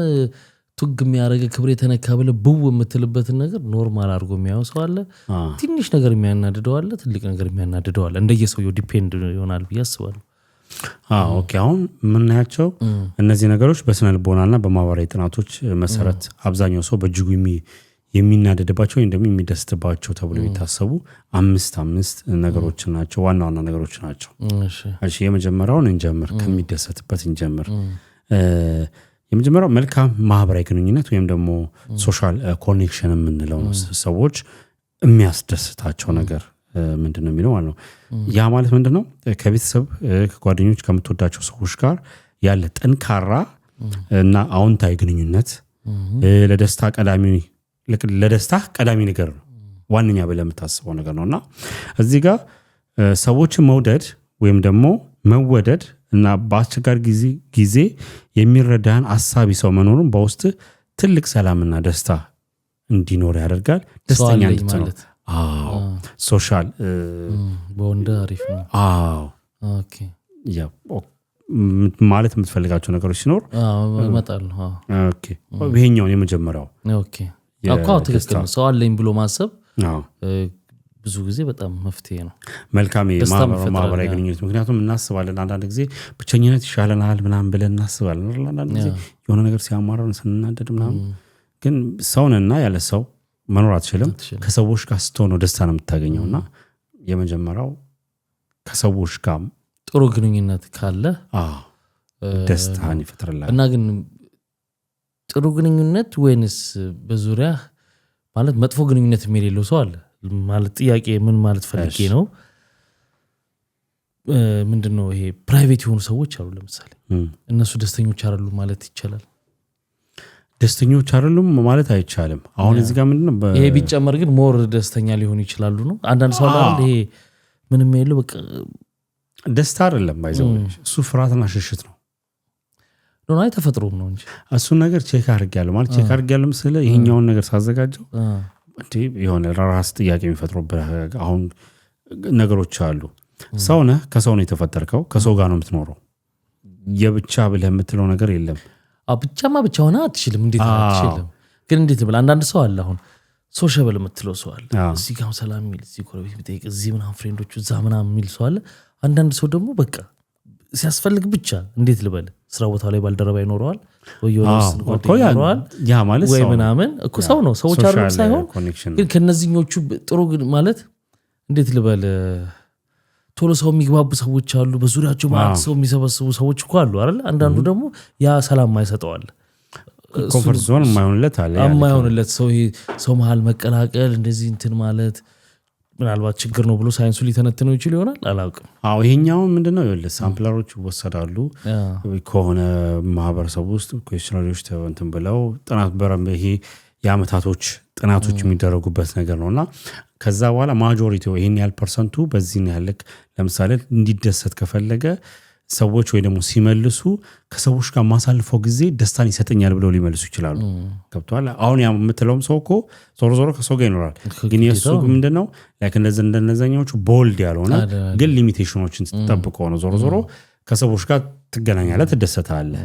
ቱግ የሚያረገ ክብር የተነካ ብለ ብው የምትልበትን ነገር ኖርማል አድርጎ የሚያው ሰው አለ ትንሽ ነገር የሚያናድደው አለ ትልቅ ነገር የሚያናድደው አለ እንደየሰውየው ዲፔንድ ይሆናል ብዬ አስባለሁ ኦኬ አሁን ምንናቸው እነዚህ ነገሮች በስነ ልቦናና በማህበራዊ ጥናቶች መሰረት አብዛኛው ሰው በእጅጉ የሚናደድባቸው ወይም ደግሞ የሚደስትባቸው ተብሎ የሚታሰቡ አምስት ነገሮች ናቸው ዋና ነገሮች ናቸው እሺ የመጀመሪያውን እንጀምር ከሚደሰትበት እንጀምር የመጀመሪያው መልካም ማህበራዊ ግንኙነት ወይም ደግሞ ሶሻል ኮኔክሽን የምንለው ነው ሰዎች የሚያስደስታቸው ነገር ምንድነው የሚለው ማለት ነው ያ ማለት ምንድነው ከቤተሰብ ከጓደኞች ከምትወዳቸው ሰዎች ጋር ያለ ጠንካራ እና አዎንታዊ ግንኙነት ለደስታ ቀዳሚ ነገር ነው ዋንኛ ብለህ የምታስበው ነገር ነውና እዚህ ጋር ሰዎችን መውደድ ወይም ደግሞ መወደድ እና በአስቸጋሪ ጊዜ የሚረዳን አሳቢ ሰው መኖሩን በውስጥ ትልቅ ሰላምና ደስታ እንዲኖር ያደርጋል ደስተኛ እንድትሆን ሶሻል ቦንድ አሪፍ ነው ኦኬ ያ ማለት የምትፈልጋቸው ነገሮች ሲኖር መጣል ኦኬ ይሄኛው የመጀመሪያው ኦኬ አቋው ትክክል ሰው አለኝ ብሎ ማሰብ ብዙ ጊዜ በጣም መፍትሄ ነው መልካም ማህበራዊ ግንኙነት ምክንያቱም እናስባለን አንዳንድ ጊዜ ብቸኝነት ይሻለናል ምናምን ብለን እናስባለን አንዳንድ ጊዜ የሆነ ነገር ሲያማራን ስንናደድ ምናምን ግን ሰውንና ያለ ሰው መኖር አትችልም ከሰዎች ጋር ስትሆን ደስታ ነው የምታገኘውና የመጀመሪያው ከሰዎች ጋር ጥሩ ግንኙነት ካለ ደስታን ይፈጥራል እና ግን ጥሩ ግንኙነት ወይንስ በዙሪያ ማለት መጥፎ ግንኙነት የሌለው ሰው አለ ማለት ጥያቄ ምን ማለት ፈልጌ ነው ምንድነው ይሄ ፕራይቬት የሆኑ ሰዎች አሉ ለምሳሌ እነሱ ደስተኞች አይደሉም ማለት ይቻላል ደስተኞች አይደሉም ማለት አይቻልም አሁን እዚህ ጋር ምንድነው ይሄ ቢጨመር ግን ሞር ደስተኛ ሊሆኑ ይችላሉ ነው አንዳንድ ሰው አይደል ይሄ ምንም የለው በቃ ደስታ አይደለም ባይዘው እሱ ፍራትና ሽሽት ነው ነው ተፈጥሮም ነው እንጂ እሱ ነገር ቼክ አድርጌያለሁ ማለት ቼክ አድርጌያለሁ መስለ ይሄኛውን ነገር ሳዘጋጀው እንዴ የሆነ ራስ ጥያቄ የሚፈጥሩበት አሁን ነገሮች አሉ ሰው ነህ ከሰው ነው የተፈጠርከው ከሰው ጋር ነው የምትኖረው የብቻ ብለህ የምትለው ነገር የለም ብቻ ሆነ አትችልም እንዴት አትችልም ግን እንዴት ብለ አንዳንድ ሰው አለ አሁን ሶሻል የምትለው ሰው አለ እዚህ ጋር ሰላም የሚል እዚህ ጎረቤት የሚጠይቅ እዚህ ምናምን ፍሬንዶቹ እዛ ምናምን የሚል ሰው አለ አንዳንድ ሰው ደግሞ በቃ ሲያስፈልግ ብቻ እንዴት ልበል ስራ ቦታ ላይ ባልደረባ ይኖረዋል ወይ ይኖረዋል ያ ማለት ወይ ምናምን እኮ ሰው ነው ሰዎች አይደለም ሳይሆን ግን ከነዚህኞቹ ጥሩ ማለት እንዴት ልበል ቶሎ ሰው የሚግባቡ ሰዎች አሉ በዙሪያቸው ማለት ሰው የሚሰበስቡ ሰዎች እኮ አሉ አይደል አንዳንዱ ደግሞ ያ ሰላም ማይሰጠዋል ኮንፈርት ዞን የማይሆንለት አለ የማይሆንለት ሰው መሃል መቀላቀል እንደዚህ እንትን ማለት ምናልባት ችግር ነው ብሎ ሳይንሱ ሊተነትነው ይችል ይሆናል አላውቅም። ይሄኛው ምንድነው ይኸውልህ ሳምፕለሮች ይወሰዳሉ ከሆነ ማህበረሰብ ውስጥ ኩዌስቸነሪዎች እንትን ብለው ጥናት በረም ይሄ የአመታቶች ጥናቶች የሚደረጉበት ነገር ነውና ከዛ በኋላ ማጆሪቲው ይሄን ያህል ፐርሰንቱ በዚህ ነው ያለክ ለምሳሌ እንዲደሰት ከፈለገ ሰዎች ወይ ደግሞ ሲመልሱ ከሰዎች ጋር ማሳልፈው ጊዜ ደስታን ይሰጠኛል ብለው ሊመልሱ ይችላሉ። ገብቷል። አሁን ያ የምትለውም ሰው እኮ ዞሮ ዞሮ ከሰው ጋር ይኖራል። ግን የሱ ምንድነው ላይክ እንደነዛኛዎቹ ቦልድ ያልሆነ ግን ሊሚቴሽኖችን ተጠብቆ ነው ዞሮ ዞሮ ከሰዎች ጋር ትገናኛለህ ትደሰታለህ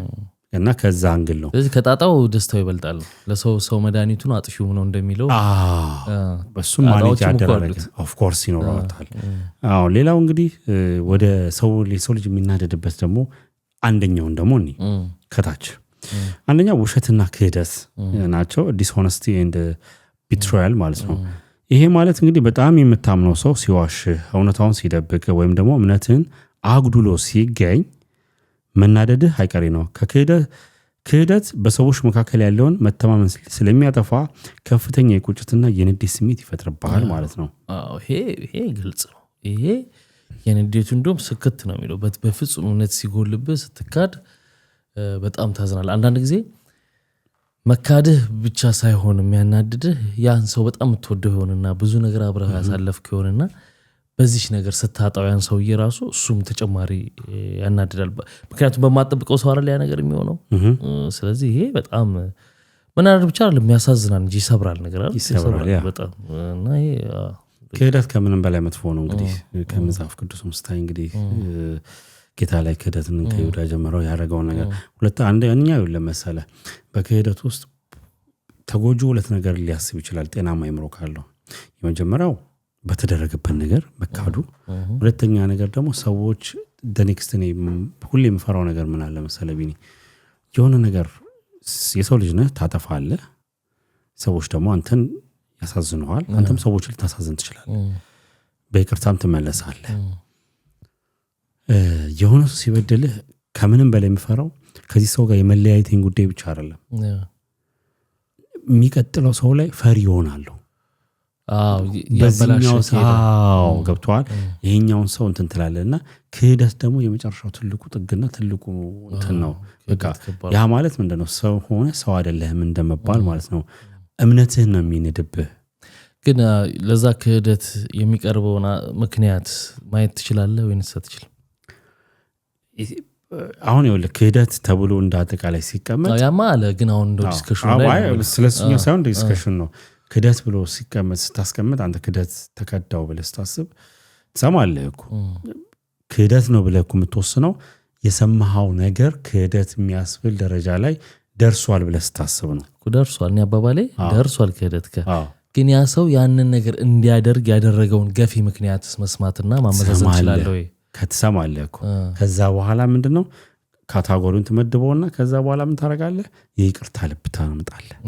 እና ከዛ አንግል ነው። ስለዚህ ከጣጣው ደስታው ይበልጣል። ለሰው መድኃኒቱን አጥፊው ነው እንደሚለው በሱም ማለት ያደረገ ኦፍ ኮርስ ይኖራታል። ሌላው እንግዲህ ወደ ሰው ልጅ የሚናደድበት ደግሞ አንደኛውን ደግሞ እኔ ከታች አንደኛው ውሸትና ክህደት ናቸው። ዲስሆነስቲ ኤንድ ቢትራያል ማለት ነው። ይሄ ማለት እንግዲህ በጣም የምታምነው ሰው ሲዋሽ እውነታውን ሲደብቅ ወይም ደግሞ እምነትን አጉድሎ ሲገኝ መናደድህ አይቀሬ ነው። ክህደት በሰዎች መካከል ያለውን መተማመን ስለሚያጠፋ ከፍተኛ የቁጭትና የንዴት ስሜት ይፈጥርብሃል ማለት ነው። ይሄ ግልጽ ነው። ይሄ የንዴቱ እንደውም ስክት ነው የሚለው በፍጹም እውነት ሲጎልብህ ስትካድ በጣም ታዝናለህ። አንዳንድ ጊዜ መካድህ ብቻ ሳይሆን የሚያናድድህ ያን ሰው በጣም የምትወደው ይሆንና ብዙ ነገር አብረህ ያሳለፍክ ይሆንና በዚህ ነገር ስታጣው ያን ሰውዬ ራሱ እሱም ተጨማሪ ያናድዳል። ምክንያቱም በማጠብቀው ሰው አይደል ያ ነገር የሚሆነው። ስለዚህ ይሄ በጣም መናደድ ብቻ አይደለም ያሳዝናል እንጂ ይሰብራል ነገር አይደል ይሰብራል በጣም እና ይሄ ክህደት ከምንም በላይ መጥፎ ነው። እንግዲህ ከመጽሐፍ ቅዱስም ስታይ እንግዲህ ጌታ ላይ ክህደትን ከይሁዳ ጀምረው ያደረገው ነገር አንደኛው ለምሳሌ በክህደት ውስጥ ተጎጁ ሁለት ነገር ሊያስብ ይችላል ጤናማ አይምሮ ካለው። የመጀመሪያው በተደረገበት ነገር መካዱ፣ ሁለተኛ ነገር ደግሞ ሰዎች ኔክስት ሁሌ የምፈራው ነገር ምን አለ መሰለህ ቢኒ የሆነ ነገር የሰው ልጅ ነህ ታጠፋለህ፣ ሰዎች ደግሞ አንተን ያሳዝኑሃል፣ አንተም ሰዎች ልታሳዝን ትችላለህ፣ በይቅርታም ትመለሳለህ። የሆነ ሰው ሲበድልህ ከምንም በላይ የምፈራው ከዚህ ሰው ጋር የመለያየቴን ጉዳይ ብቻ አይደለም የሚቀጥለው ሰው ላይ ፈሪ ይሆናለሁ። በዚህኛው ገብቷል ይሄኛውን ሰው እንትን ትላለህና ክህደት ደግሞ የመጨረሻው ትልቁ ጥግና ትልቁ እንትን ነው። በቃ ያ ማለት ምንድነው ሰው ሆነ ሰው አይደለህም እንደመባል ማለት ነው። እምነትህን ነው የሚንድብህ። ግን ለዛ ክህደት የሚቀርበውን ምክንያት ማየት ትችላለህ ወይንስ አትችልም? አሁን ይኸውልህ ክህደት ተብሎ እንዳጠቃላይ ሲቀመጥ ያማ አለ። ግን አሁን እንደው ዲስከሽን ላይ ስለሱኛው ሳይሆን ዲስከሽን ነው። ክህደት ብሎ ስታስቀምጥ አንተ ክህደት ተከዳው ብለህ ስታስብ ትሰማለህ እኮ ክህደት ነው ብለህ እኮ የምትወስነው የሰማኸው ነገር ክህደት የሚያስብል ደረጃ ላይ ደርሷል ብለህ ስታስብ ነው። ደርሷል እኔ አባባሌ ደርሷል ክህደት ግን ያ ሰው ያንን ነገር እንዲያደርግ ያደረገውን ገፊ ምክንያት መስማትና ማመዛዘን ይችላል ወይ? ከተሰማለህ እኮ ከዛ በኋላ ምንድነው ካታጎሪውን ትመድበውና ከዛ በኋላ ምን ታደርጋለህ? የይቅርታ ልብ ታመጣለህ።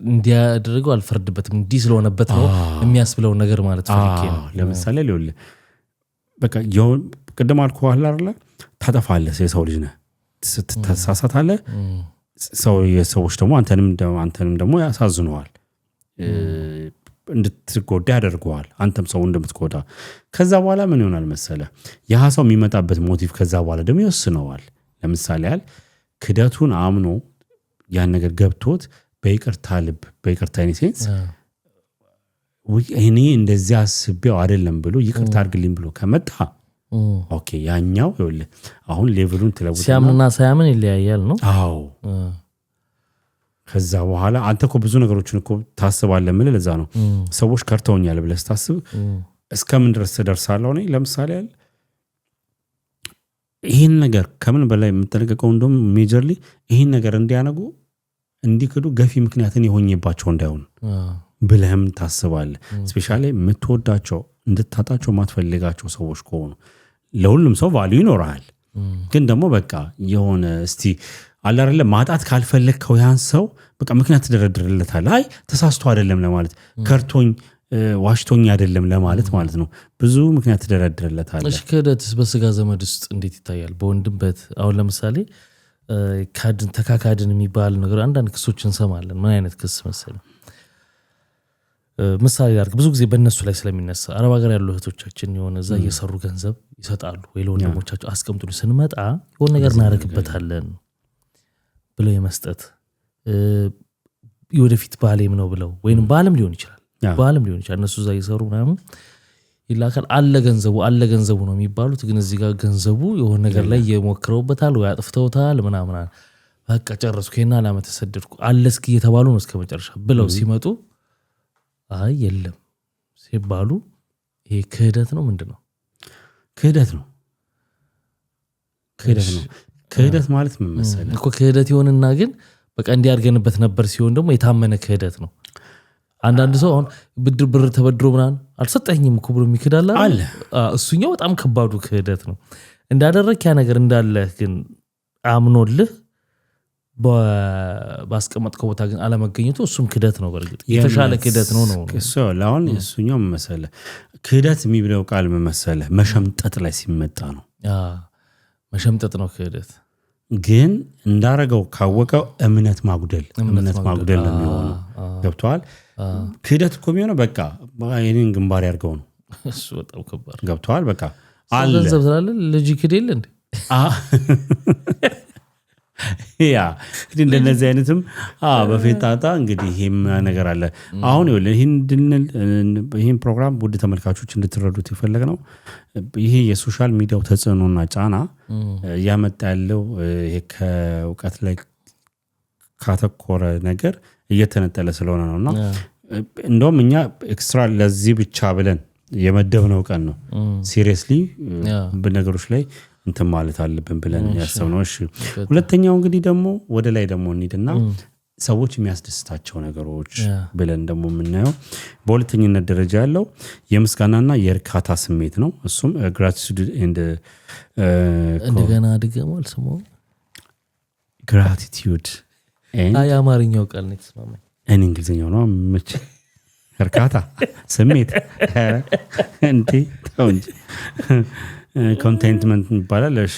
እንዲያደርገው አልፈርድበትም እንዲህ ስለሆነበት ነው የሚያስብለው ነገር ማለት ፈልጌ ነው። ለምሳሌ ሊሆን በቃ ቅድም አልኩህ አይደል ታጠፋለህ፣ የሰው ልጅ ነህ፣ ትሳሳታለህ። የሰዎች ደግሞ አንተንም ደግሞ ያሳዝኑሃል፣ እንድትጎዳ ያደርገዋል፣ አንተም ሰው እንደምትጎዳ። ከዛ በኋላ ምን ይሆናል መሰለህ ያ ሰው የሚመጣበት ሞቲቭ ከዛ በኋላ ደግሞ ይወስነዋል። ለምሳሌ ያህል ክህደቱን አምኖ ያን ነገር ገብቶት በይቅርታ ልብ በይቅርታ ሴንስ እኔ እንደዚህ አስቤው አይደለም ብሎ ይቅርታ አድርግልኝ ብሎ ከመጣ ኦኬ ያኛው ይኸውልህ አሁን ሌቭሉን ትለውጥና ሲያምንና ሳያምን ይለያያል ነው። አዎ ከዛ በኋላ አንተ እኮ ብዙ ነገሮችን እኮ ታስባለህ። ምን ለዛ ነው ሰዎች ከርተውኛል ብለህ ስታስብ እስከምን ድረስ ትደርሳለህ? እኔ ለምሳሌ ያህል ይህን ነገር ከምን በላይ የምጠነቀቀው እንደውም ሜጀርሊ ይህን ነገር እንዲያነጉ እንዲክዱ ገፊ ምክንያትን የሆኝባቸው እንዳይሆን ብለህም ታስባለህ። ስፔሻሊ የምትወዳቸው እንድታጣቸው ማትፈልጋቸው ሰዎች ከሆኑ ለሁሉም ሰው ቫልዩ ይኖራል። ግን ደግሞ በቃ የሆነ እስቲ አለ አይደለ ማጣት ካልፈለግከው ያን ሰው በቃ ምክንያት ትደረድርለታል። አይ ተሳስቶ አይደለም ለማለት ከርቶኝ ዋሽቶኝ አይደለም ለማለት ማለት ነው። ብዙ ምክንያት ትደረድርለታል። እሺ ክህደትስ በስጋ ዘመድ ውስጥ እንዴት ይታያል? በወንድምበት አሁን ለምሳሌ ተካካድን የሚባል ነገር አንዳንድ ክሶች እንሰማለን። ምን አይነት ክስ መሰለህ ምሳሌ አድርግ ብዙ ጊዜ በእነሱ ላይ ስለሚነሳ አረብ ሀገር ያሉ እህቶቻችን የሆነ እዛ እየሰሩ ገንዘብ ይሰጣሉ ወይ ለወንድሞቻቸው አስቀምጡን ስንመጣ የሆነ ነገር እናደርግበታለን ብለው የመስጠት የወደፊት ባሌም ነው ብለው ወይንም ባልም ሊሆን ይችላል እነሱ እዛ እየሰሩ ምናምን ይላካል አለ ገንዘቡ ነው የሚባሉት ግን እዚህ ጋር ገንዘቡ የሆነ ነገር ላይ የሞክረውበታል ወይ አጥፍተውታል ምናምን በቃ ጨረስኩ እና ለአመት ተሰደድኩ አለስክ እየተባሉ ነው እስከ መጨረሻ ብለው ሲመጡ አይ የለም ሲባሉ ይሄ ክህደት ነው ምንድነው ክህደት ማለት ምን መሰለህ እኮ ክህደት ይሆንና ግን በቃ እንዲያርገንበት ነበር ሲሆን ደግሞ የታመነ ክህደት ነው አንዳንድ ሰው አሁን ብር ተበድሮ ምናምን አልሰጠኝም እኮ ብሎ የሚክዳላ አለ እሱኛው በጣም ከባዱ ክህደት ነው እንዳደረክ ያ ነገር እንዳለ ግን አምኖልህ ባስቀመጥከው ቦታ ግን አለመገኘቱ እሱም ክህደት ነው በርግጥ የተሻለ ክህደት ነው እሱ ለአሁን እሱኛው መሰለ ክህደት የሚብለው ቃል መሰለ መሸምጠጥ ላይ ሲመጣ ነው መሸምጠጥ ነው ክህደት ግን እንዳረገው ካወቀው እምነት ማጉደል ነው የሚሆነው ገብቷል ክህደት እኮ የሚሆነው በቃ የኔን ግንባር ያርገው ነው እሱ በጣም ከባድ ገብቷል በቃ አለ ገንዘብ ስላለ ልጅ ክህደት እንዴ ያ እንግዲህ እንደነዚህ አይነትም በፌታታ እንግዲህ ይሄም ነገር አለ አሁን ይሄን ፕሮግራም ውድ ተመልካቾች እንድትረዱት ይፈልገው ይሄ የሶሻል ሚዲያው ተጽዕኖና ጫና ያመጣ ያለው ይሄ ከእውቀት ላይ ካተኮረ ነገር እየተነጠለ ስለሆነ ነውና እንደውም እኛ ኤክስትራ ለዚህ ብቻ ብለን የመደብነው ቀን ነው ሲሪየስሊ በነገሮች ላይ እንትን ማለት አለብን ብለን ያሰብነው እሺ ሁለተኛው እንግዲህ ደግሞ ወደ ላይ ደግሞ እንሂድና ሰዎች የሚያስደስታቸው ነገሮች ብለን ደግሞ የምናየው በሁለተኛነት ደረጃ ያለው የምስጋናና የእርካታ ስሜት ነው እሱም gratitude and እንደገና ድገማል ስሙ gratitude አማርኛው ቃል ነው ተስማማኝ እኔ እንግሊዝኛው ነው መች እርካታ ስሜት እንዴ ታውንጂ ኮንቴንትመንት ይባላል እሺ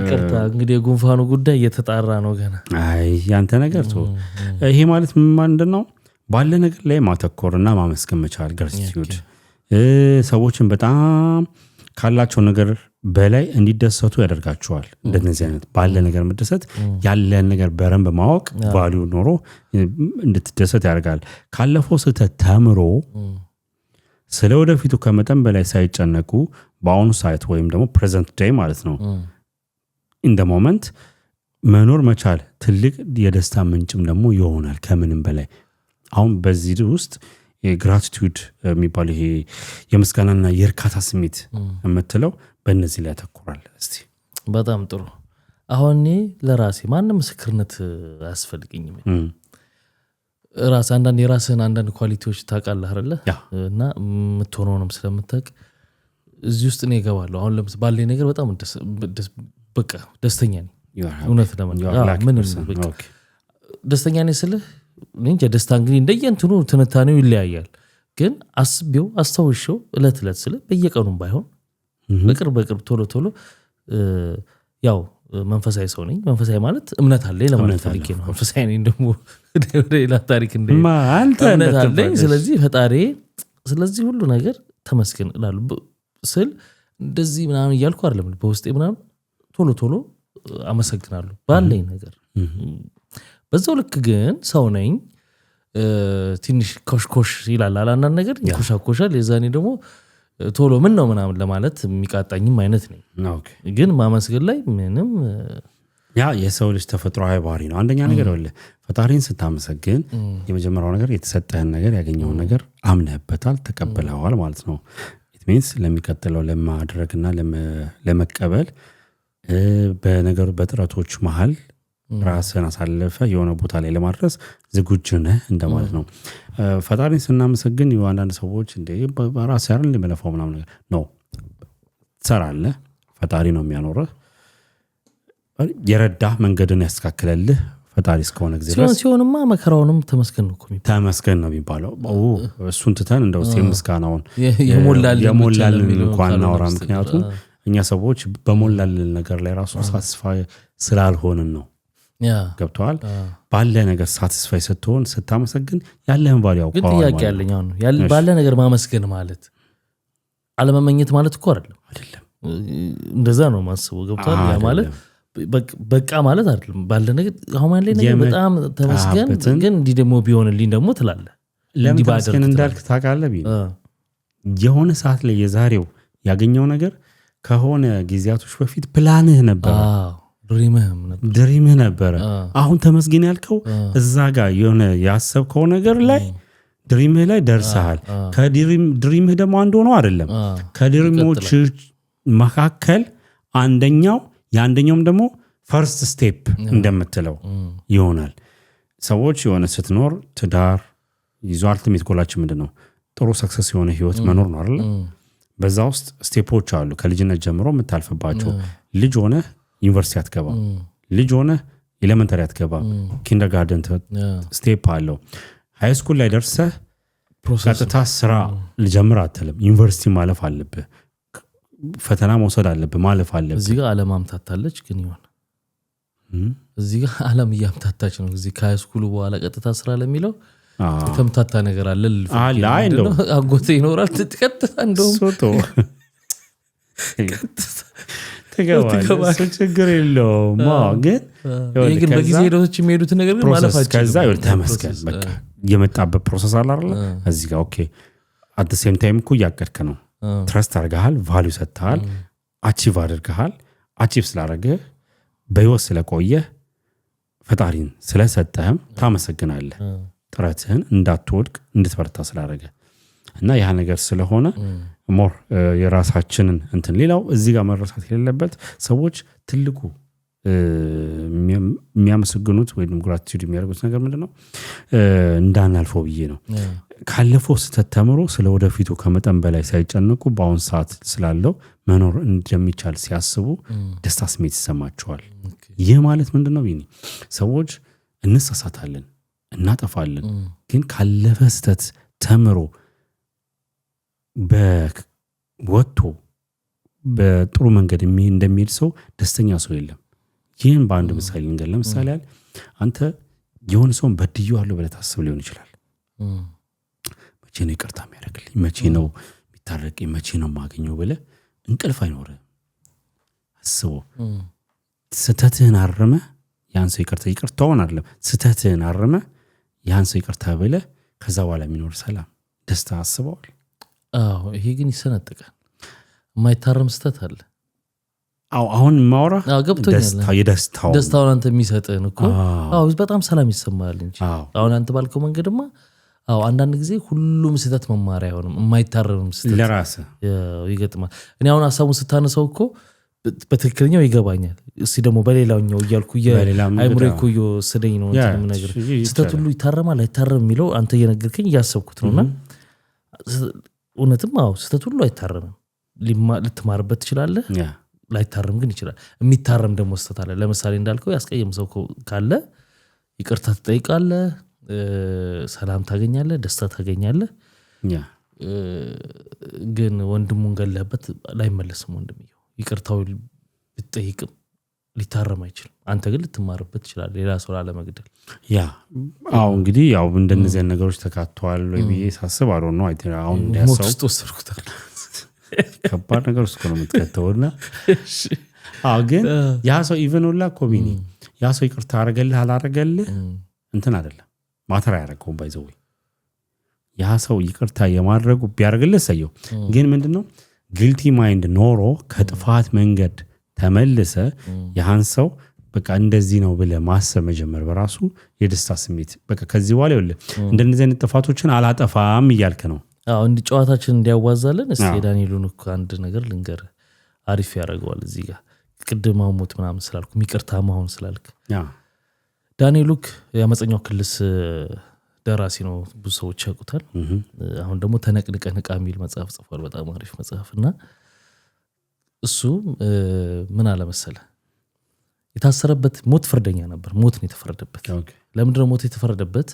ይቅርታ እንግዲህ የጉንፋኑ ጉዳይ እየተጣራ ነው ገና አይ ያንተ ነገር ተው ይሄ ማለት ምንድነው ባለ ነገር ላይ ማተኮርና ማመስገን መቻል gratitude ሰዎችን በጣም ካላቸው ነገር በላይ እንዲደሰቱ ያደርጋቸዋል እንደነዚህ አይነት ባለ ነገር መደሰት ያለን ነገር በረም በማወቅ ቫልዩ ኖሮ እንድትደሰት ያደርጋል ካለፈው ስህተት ተምሮ ስለወደፊቱ ከመጠን በላይ ሳይጨነቁ በአሁኑ ሰዓት ወይም ደግሞ present day ማለት ነው in the moment መኖር መቻል ትልቅ የደስታ ምንጭም ደግሞ ይሆናል ከምንም በላይ አሁን በዚህ ውስጥ የግራቲቲዩድ የሚባለው ይሄ የምስጋናና የእርካታ ስሜት የምትለው በእነዚህ ላይ ያተኩራል እስቲ በጣም ጥሩ አሁን ለራሴ ማንም ምስክርነት አያስፈልገኝም ራስ አንዳንድ የራስህን አንዳንድ ኳሊቲዎች ታውቃለህ አይደለ እና የምትሆነውንም ስለምታውቅ እዚህ ውስጥ ነው ይገባለሁ አሁን ለምሳሌ ባለኝ ነገር በጣም በቃ ደስተኛ ነኝ እውነት ለማለት ምንም በቃ ደስተኛ ነኝ ስልህ እንጂ ደስታ እንግዲህ እንደየንትኑ ትንታኔው ይለያያል ግን አስተውሼው እለት ስለ በየቀኑም ባይሆን በቅርብ ቶሎ ያው መንፈሳዊ ሰው ነኝ መንፈሳዊ ማለት እምነት አለ ለማለት ፈልጌ ነው መንፈሳዊ ነኝ ደግሞ ሌላ ታሪክ እንደ እምነት አለ ስለዚህ ፈጣሪ ስለዚህ ሁሉ ነገር ተመስገን እላለሁ ስል እንደዚህ ምናምን እያልኩ አይደለም በውስጤ ምናምን ቶሎ አመሰግናለሁ ባለኝ ነገር በዛው ልክ ግን ሰው ነኝ ትንሽ ኮሽኮሽ ይላል አንዳንድ ነገር ይኮሻኮሻል የዛኔ ደግሞ ቶሎ ምን ነው ምናምን ለማለት የሚቃጣኝም አይነት ነኝ ግን ማመስገን ላይ ምንም ያ የሰው ልጅ ተፈጥሯዊ ባህሪ ነው አንደኛ ነገር ወለ ፈጣሪን ስታመሰግን የመጀመሪያው ነገር የተሰጠህን ነገር ያገኘውን ነገር አምነህበታል ተቀበለዋል ማለት ነው it means ለሚቀጥለው ለማድረግና ለመቀበል በነገሩ በጥረቶች መሃል ራስን አሳልፈ የሆነ ቦታ ላይ ለማድረስ ዝግጁ ነህ እንደማለት ነው ፈጣሪን ስናመሰግን አንዳንድ ሰዎች እንደ በራስ ያርን ለመለፋው ምናምን ነገር ነው ትሰራለህ ፈጣሪ ነው የሚያኖርህ የረዳ መንገድን ያስተካክለልህ ፈጣሪ እስከሆነ ጊዜ ድረስ ሲሆንማ መከራውንም ተመስገን ነው የሚባለው እሱን ትተን እንደው ምስጋናውን የሞላልን እንኳን እናወራ ምክንያቱም እኛ ሰዎች በሞላልን ነገር ላይ ራሱ ሳስፋ ስላልሆንን ነው ገብቷል ባለ ነገር ሳቲስፋይ ስትሆን ስታመሰግን ያለህን ቫልዩ ግን ጥያቄ ያለኝ አሁን ባለ ነገር ማመስገን ማለት አለመመኘት ማለት እኮ አይደለም እንደዛ ነው ማስበው ገብቷል ያ ማለት በቃ ማለት አይደለም ባለ ነገር አሁን ያለኝ ነገር በጣም ተመስገን ግን እንዲ ደግሞ ቢሆንልኝ ደግሞ ትላለህ ለምን ተመስገን እንዳልክ ታውቃለህ የሆነ ሰዓት ላይ የዛሬው ያገኘው ነገር ከሆነ ጊዜያቶች በፊት ፕላንህ ነበር ድሪምህ ነበር አሁን ተመስገን ያልከው እዛ ጋር የሆነ ያሰብከው ነገር ላይ ድሪምህ ላይ ደርሰሃል ከድሪምህ ደግሞ አንዱ ነው አይደለም ከድሪሞች መካከል አንደኛውም ደግሞ ፈርስት ስቴፕ እንደምትለው ይሆናል ሰዎች የሆነ ስትኖር ትዳር ይዞ አልቲሜት ጎላችን ምንድነው ጥሩ ሰክሰስ የሆነ ህይወት መኖር ነው አይደል በዛ ውስጥ ስቴፖች አሉ ከልጅነት ጀምሮ የምታልፍባቸው ልጅ ሆነ ዩኒቨርሲቲ አትገባ ልጅ ሆነ ኤሌመንተሪ አትገባ ኪንደርጋርተን ስቴፕ አለው ሃይ ስኩል ላይ ደርሰህ ቀጥታ ስራ ልጀምር አትልም ዩኒቨርሲቲ ማለፍ አለብህ ፈተና መውሰድ አለብህ ማለፍ አለብህ እዚህ ጋር ዓለም አምታታለች ግን ይሆን እዚህ ጋር ዓለም እያምታታች ነው እዚህ ከሃይ ስኩል በኋላ ቀጥታ ስራ ለሚለው ተምታታ ነገር አለ አይ እንደው አጎቴ ይኖራል ትቀጥታ እንደውም ሶቶ ተገባለ ችግር የለውም ግን በጊዜ ሄዶች የሚሄዱት ነገር ግን ማለፋቸው ከዛ ይወር ተመስገን በቃ የመጣበት ፕሮሰስ አለ አይደል እዚህ ጋር ኦኬ at the same time እኮ ያቀድከ ነው ትረስት አድርገሃል ቫልዩ ሰጥተሃል አቺቭ አድርገሃል አቺቭ ስላደረገ በህይወት ስለቆየ ፈጣሪን ስለሰጠህም ታመሰግናለህ ጥረትህን እንዳትወድቅ እንድትበርታ ስላደረገ እና ያ ነገር ስለሆነ ሞር የራሳችንን እንትን ሌላው እዚህ ጋር መረሳት የሌለበት ሰዎች ትልቁ የሚያመሰግኑት ወይም ግራቲቲዩድ የሚያደርጉት ነገር ምንድነው እንዳናልፈው ብዬ ነው ካለፈው ተተምሮ ስለወደፊቱ ከመጠን በላይ ሳይጨነቁ በአሁን ሰዓት ስላለው መኖር እንደሚቻል ሲያስቡ ደስታ ስሜት ይሰማቸዋል ይህ ማለት ምንድነው ይሄ ሰዎች እንሳሳታለን እናጠፋለን ግን ካለፈ ስተት ተምሮ በወጥቶ በጥሩ መንገድ እንደሚሄድ ሰው ደስተኛ ሰው የለም ይህን በአንድ ምሳሌ እንገር ለምሳሌ ያለ አንተ የሆነ ሰውን በድዬዋለሁ ብለህ ታስብ ሊሆን ይችላል መቼ ነው ይቅርታ የሚያደርግልኝ መቼ ነው የሚታረቀኝ መቼ ነው የማገኘው ብለህ እንቅልፍ አይኖርም አስቦ ስተትህን አርመህ ያን ሰው ይቅርታውን አይደለም ስተትህን አርመህ ያን ሰው ይቅርታ ብለህ ከዛ በኋላ የሚኖር ሰላም ደስታ አስበዋል ይሄ ግን ይሰነጥቃል የማይታረም ስተት አለ አሁን ማውራ ደስታውን አንተ የሚሰጥህን እኮ በጣም ሰላም ይሰማል እንጂ አሁን አንተ ባልከው መንገድማ አንዳንድ ጊዜ ሁሉም ስተት መማሪያ አይሆንም የማይታረም ስተት ለራስህ ይገጥማል እኔ አሁን ሐሳቡን ስታነሳው እኮ በትክክለኛው ይገባኛል እስቲ ደግሞ በሌላኛው እያልኩ አይምሮ እኮ ይወስደኝ ነው እንትን ነገር ስተት ሁሉ ይታረማል አይታረም የሚለው አንተ እየነገርከኝ እያሰብኩት ነውና እውነትም ስተት ሁሉ አይታረምም ልትማርበት ትችላለህ ላይታረም ግን ይችላል የሚታረም ደግሞ ስተት አለ ለምሳሌ እንዳልከው ያስቀየም ሰው ካለ ይቅርታ ትጠይቃለህ ሰላም ታገኛለህ ደስታ ታገኛለህ ግን ወንድሙን ገለህበት ላይመለስም ወንድምየው ይቅርታው ብትጠይቅም ሊታረም አይችልም አንተ ግን ልትማርበት ትችላለህ ሌላ ሰው ላለመግደል እንግዲህ እንደነዚህ ነገሮች ተካተዋል ወይ ብዬ ሳስብ አሮን ነው አሁን እንደያሰው ተወሰርኩታል ከባድ ነገር ውስጥ ነው የምትከተውና ግን ያ ሰው ኢቭን ወላ ኮሚኒ ያ ሰው ይቅርታ አረገልህ አላረገልህ እንትን አይደለም ማተር ያረጋው ባይዘው ያ ሰው ይቅርታ የማድረጉ ቢያርግልህ ሰየው ግን ምንድነው ጊልቲ ማይንድ ኖሮ ከጥፋት መንገድ ተመልሰ ያን ሰው በቃ እንደዚህ ነው ብለ ማሰብ መጀመር በራሱ የደስታ ስሜት በቃ ከዚህ በኋላ ይወለ እንደነዚህ አይነት ጥፋቶችን አላጠፋም ይያልከ ነው እንዲ ጨዋታችን እንዲያዋዛለን እስቲ ዳንኤልን እኮ አንድ ነገር ልንገር አሪፍ ያደርገዋል እዚህ ጋር ቅድም አሞት ምናምን ስላልኩ ይቅርታ ማሁን ስላልክ ዳንኤሉክ ያመፀኛው ክልስ ደራሲ ነው ብዙ ሰዎች ያውቁታል አሁን ደግሞ ተነቅንቀህ ንቃ የሚል መጽሐፍ ጽፏል በጣም አሪፍ መጽሐፍና እሱ ምን አለ መሰለህ የታሰረበት ሞት ፍርደኛ ነበር ሞት ነው የተፈረደበት ለምንድነው ሞት የተፈረደበት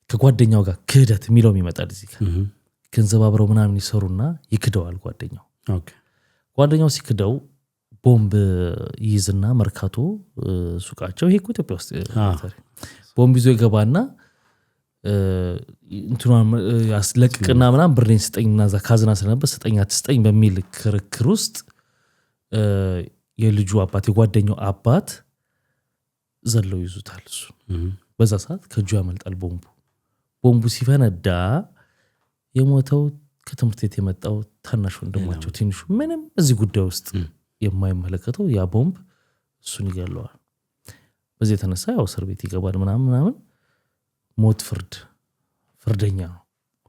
ከጓደኛው ጋር ክህደት የሚለው ይመጣል እዚህ ጋር ገንዘብ አብረው ምናምን ይሰሩና ይክደዋል ጓደኛው ሲክደው ቦምብ ይይዝና መርካቶ ሱቃቸው ይሄ ኢትዮጵያ ውስጥ ቦምብ ይዞ ይገባና እንትኗን ያስለቅቅና ምናምን ብሬን ስጠኝና እዛ ካዝና ስለነበር ስጠኝ አትስጠኝ በሚል ክርክር ውስጥ የልጁ አባት የጓደኛው አባት ዘለው ይዙታል። እሱ በዛ ሰዓት ከእጁ ያመልጣል ቦምቡ ሲፈነዳ የሞተው ከትምህርት ቤት የመጣው ታናሽ ወንድማቸው ትንሹ ምንም እዚህ ጉዳይ ውስጥ የማይመለከተው ያ ቦምብ እሱን ይገለዋል። በዚህ የተነሳ ያው እስር ቤት ይገባል ምናምን ሞት ፍርደኛ